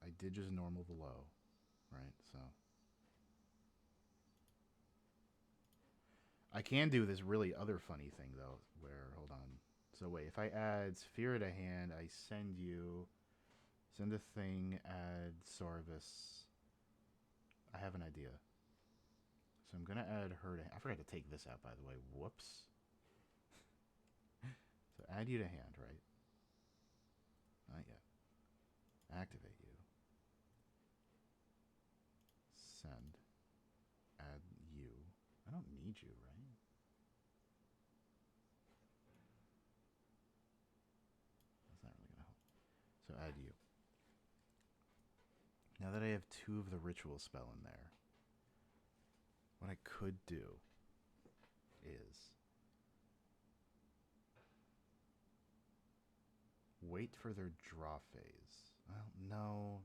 Speaker 2: I did just normal the low, right? So I can do this really other funny thing though, where hold on. So wait, if I add Sphere to hand, I send a thing, add Sorvis. I have an idea. So I'm gonna add her to. I forgot to take this out, by the way. Whoops. So add you to hand, right? Not yet. Activate you. Send. Add you. I don't need you, right? That's not really gonna help. So add you. Now that I have 2 of the ritual spell in there, what I could do is wait for their draw phase. Well, no.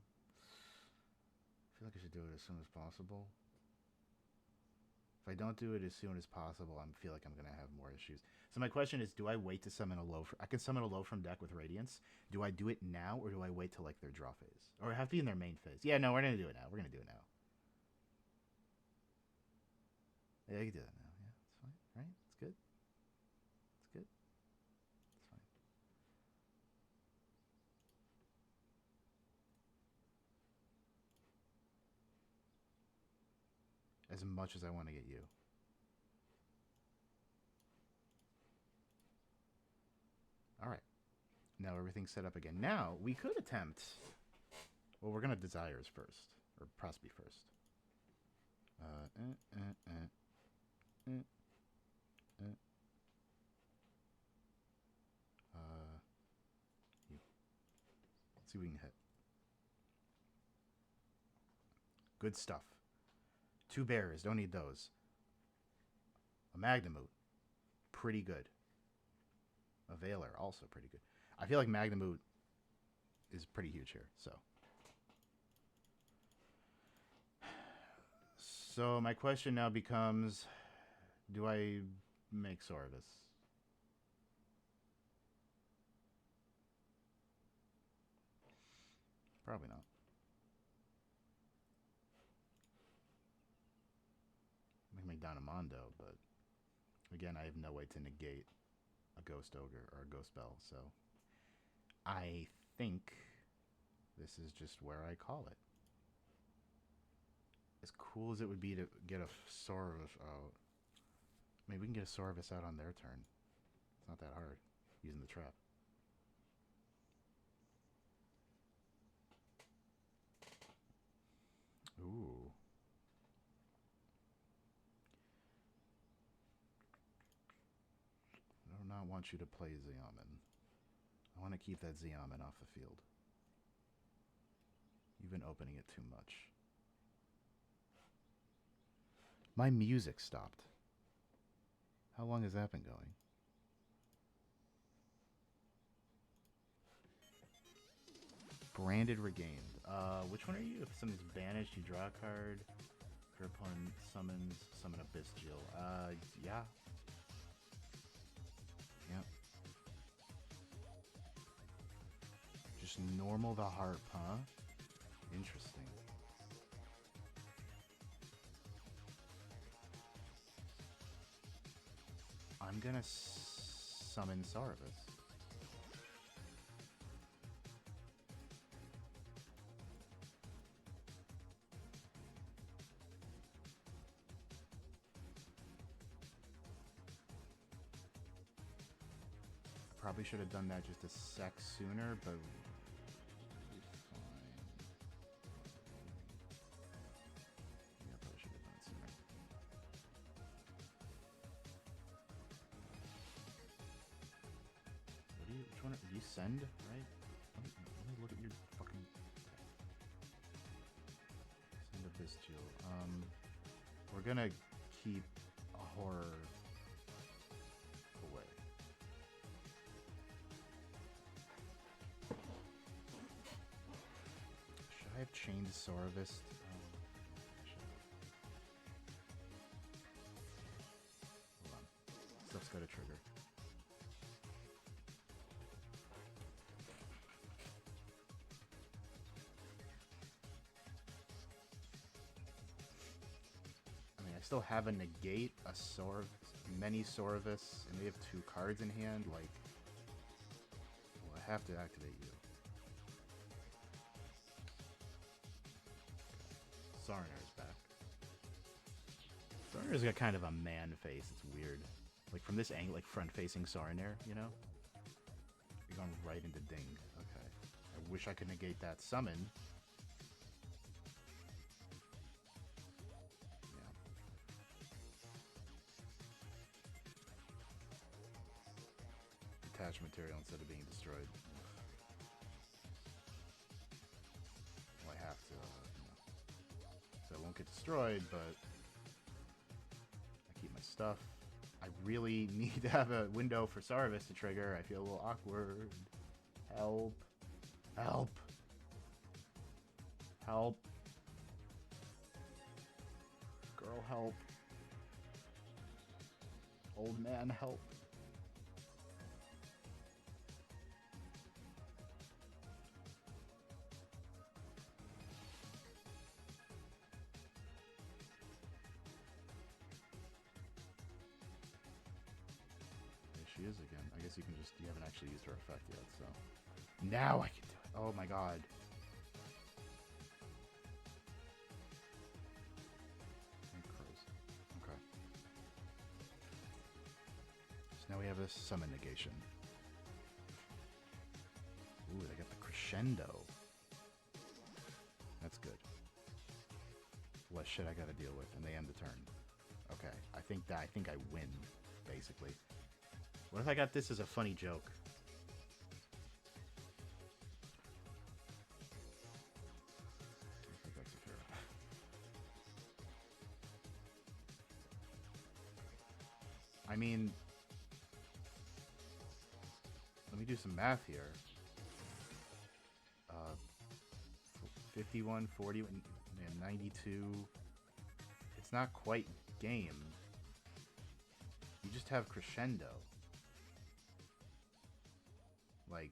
Speaker 2: I feel like I should do it as soon as possible. If I don't do it as soon as possible, I feel like I'm going to have more issues. So my question is, do I wait to summon a low? I can summon a low from deck with Radiance. Do I do it now, or do I wait till like their draw phase? Or have to be in their main phase? Yeah, no, we're going to do it now. We're going to do it now. Yeah, you can do that now. Yeah, it's fine, right? It's good. It's good. It's fine. As much as I want to get you. All right. Now everything's set up again. Now we could attempt. Well, we're gonna Desires first, or Prosby first. You. Let's see if we can hit. Good stuff. 2 bears. Don't need those. A Magnamoot. Pretty good. A Veiler. Also pretty good. I feel like Magnamoot is pretty huge here. So my question now becomes, do I make Sorvis? Probably not. Make Dynamondo, but again, I have no way to negate a Ghost Ogre or a Ghost Bell, so I think this is just where I call it. As cool as it would be to get a Sorvis out. Maybe we can get a Sorvis out on their turn. It's not that hard, using the trap. Ooh. I do not want you to play Xiamen. I want to keep that Xiamen off the field. You've been opening it too much. My music stopped. How long has that been going? Branded Regained. Which one are you? If something's banished, you draw a card. If your opponent summons, summon a Bestial. Yeah. Yep. Just normal the harp, huh? Interesting. I'm gonna summon Sarvis. Probably should have done that just a sec sooner, but fine. Yeah, probably should have done it sooner. What do you? Which one? Do you send? Right? Let me look at your fucking. Send a Bestial. We're gonna keep a horror away. Should I have chained Sorvis? Hold on. Stuff's got a trigger. still have a negate, a many Sorvis, and they have 2 cards in hand. Like, well, I have to activate you. Sarner's back. Sarner's got kind of a man face. It's weird. Like, from this angle, like front-facing Sarner, you know? You're going right into Ding. Okay. I wish I could negate that summon. Yeah. Detach material instead of being destroyed. Well, I have to, so I won't get destroyed, but I keep my stuff. I really need to have a window for Sarvis to trigger. I feel a little awkward. Help. Help. Help. Girl, help. Old man, help. She is again. I guess you can just, you haven't actually used her effect yet, so. Now I can do it. Oh my god. Okay. So now we have a summon negation. Ooh, they got the crescendo. That's good. Less shit I gotta deal with, and they end the turn. Okay, I think I win, basically. What if I got this as a funny joke? I think that's a fair. I mean, let me do some math here. 51, 40, and 92. It's not quite game. You just have crescendo. Like,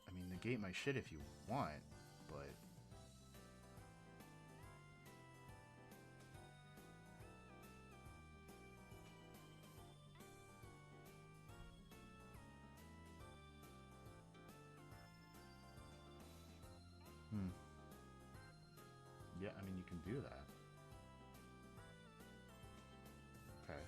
Speaker 2: I mean, negate my shit if you want, but yeah, I mean, you can do that. Okay.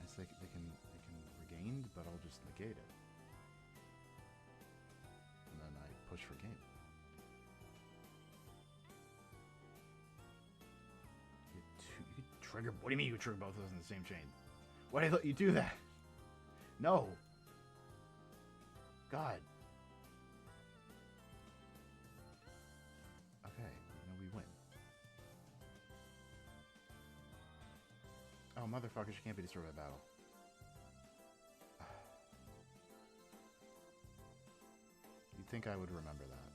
Speaker 2: It's like they can regain, but I'll just negate it. And then I push for game. You could trigger. What do you mean you could trigger both of those in the same chain? Why did I let you do that? No. God. Okay, no, we win. Oh, motherfuckers, you can't be destroyed by battle. You'd think I would remember that.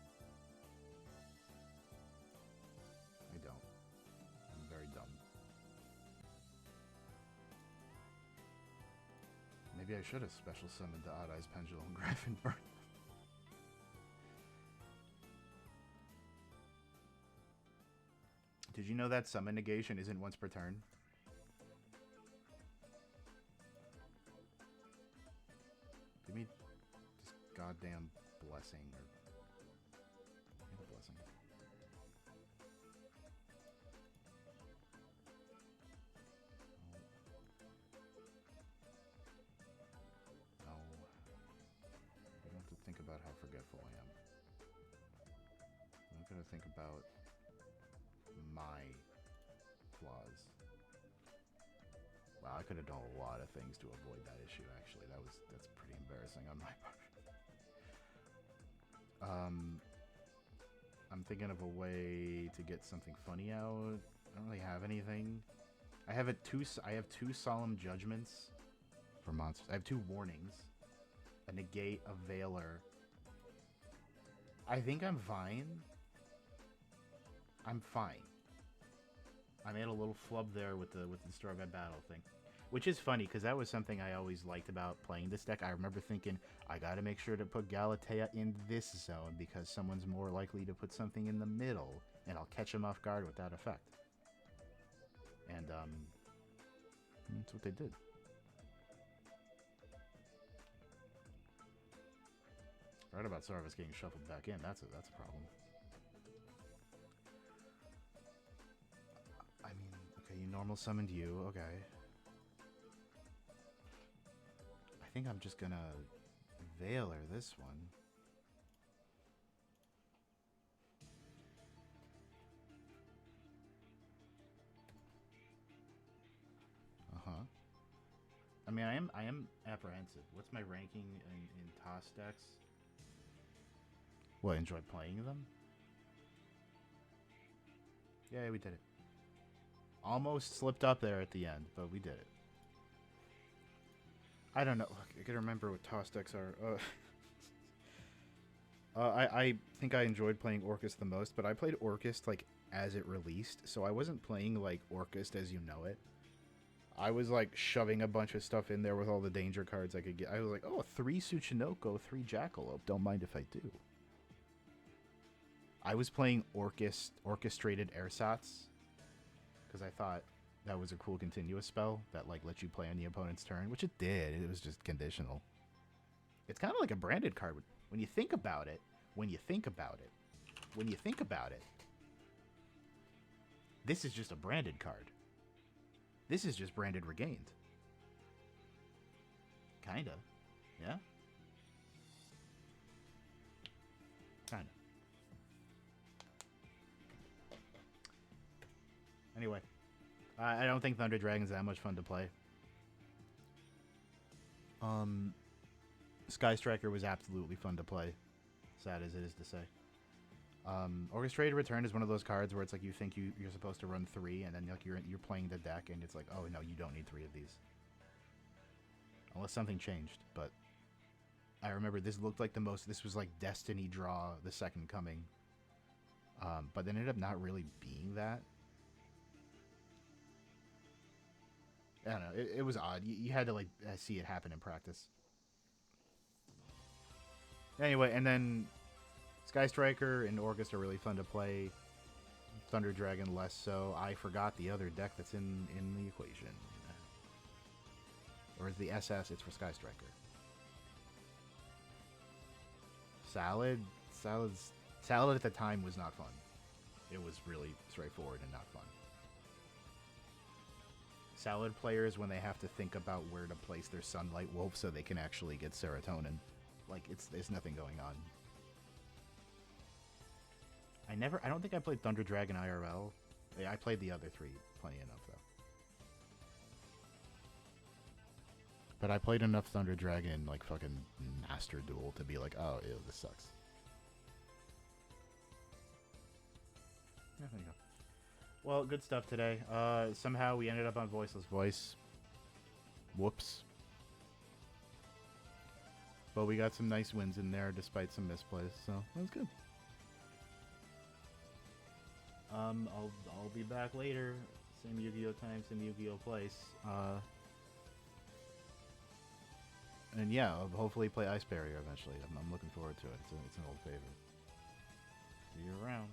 Speaker 2: I don't. I'm very dumb. Maybe I should have special summoned the Odd Eyes Pendulum Graph and burn them. Did you know that summon negation isn't once per turn? Give me this goddamn blessing or give me the blessing. No. I don't have to think about how forgetful I am. I'm gonna think about my flaws. Wow, I could have done a lot of things to avoid that issue, actually. That's pretty embarrassing on my part. I'm thinking of a way to get something funny out. I don't really have anything. I have two solemn judgments for monsters. I have 2 warnings. A negate, a veiler, I think I'm fine. I'm fine. I made a little flub there with the Destroy by Battle thing. Which is funny, because that was something I always liked about playing this deck. I remember thinking, I gotta make sure to put Galatea in this zone, because someone's more likely to put something in the middle, and I'll catch them off guard with that effect. And, that's what they did. Right about Sarvis getting shuffled back in, that's a problem. I mean, okay, you normal summoned you, okay. I think I'm just gonna Veiler this one. Uh-huh. I mean, I am apprehensive. What's my ranking in toss decks? What, enjoy playing them? Yeah, we did it. Almost slipped up there at the end, but we did it. I don't know. I gotta remember what toss decks are. I think I enjoyed playing Orcust the most, but I played Orcust like as it released, so I wasn't playing like Orcust as you know it. I was like shoving a bunch of stuff in there with all the danger cards I could get. I was like, oh, 3 Tsuchinoko, 3 Jackalope. Don't mind if I do. I was playing orchestrated ersatz because I thought that was a cool continuous spell that like let you play on the opponent's turn, which it did. It was just conditional. It's kind of like a branded card when you think about it. When you think about it, this is just a branded card. This is just branded regained. Kinda, yeah. Kinda. Anyway, I don't think Thunder Dragon's that much fun to play. Sky Striker was absolutely fun to play. Sad as it is to say. Orchestrated Return is one of those cards where it's like you think you're supposed to run 3, and then like you're playing the deck, and it's like, oh no, you don't need 3 of these. Unless something changed, but I remember this looked like this was like Destiny Draw, the Second Coming. But then it ended up not really being that. I don't know. It was odd. You had to like see it happen in practice. Anyway, and then Sky Striker and Orcust are really fun to play. Thunder Dragon less so. I forgot the other deck that's in the equation. Or is the SS? It's for Sky Striker. Salad at the time was not fun. It was really straightforward and not fun. Salad players, when they have to think about where to place their Sunlight Wolf so they can actually get serotonin. Like, there's nothing going on. I don't think I played Thunder Dragon IRL. Yeah, I played the other 3 plenty enough, though. But I played enough Thunder Dragon, like, fucking Master Duel to be like, oh, ew, this sucks. Yeah, there you go. Well, good stuff today. Somehow we ended up on Voiceless Voice. Whoops. But we got some nice wins in there despite some misplays, so that was good. I'll be back later. Same Yu-Gi-Oh time, same Yu-Gi-Oh place. And yeah, I'll hopefully play Ice Barrier eventually. I'm looking forward to it. It's an old favorite. See you around.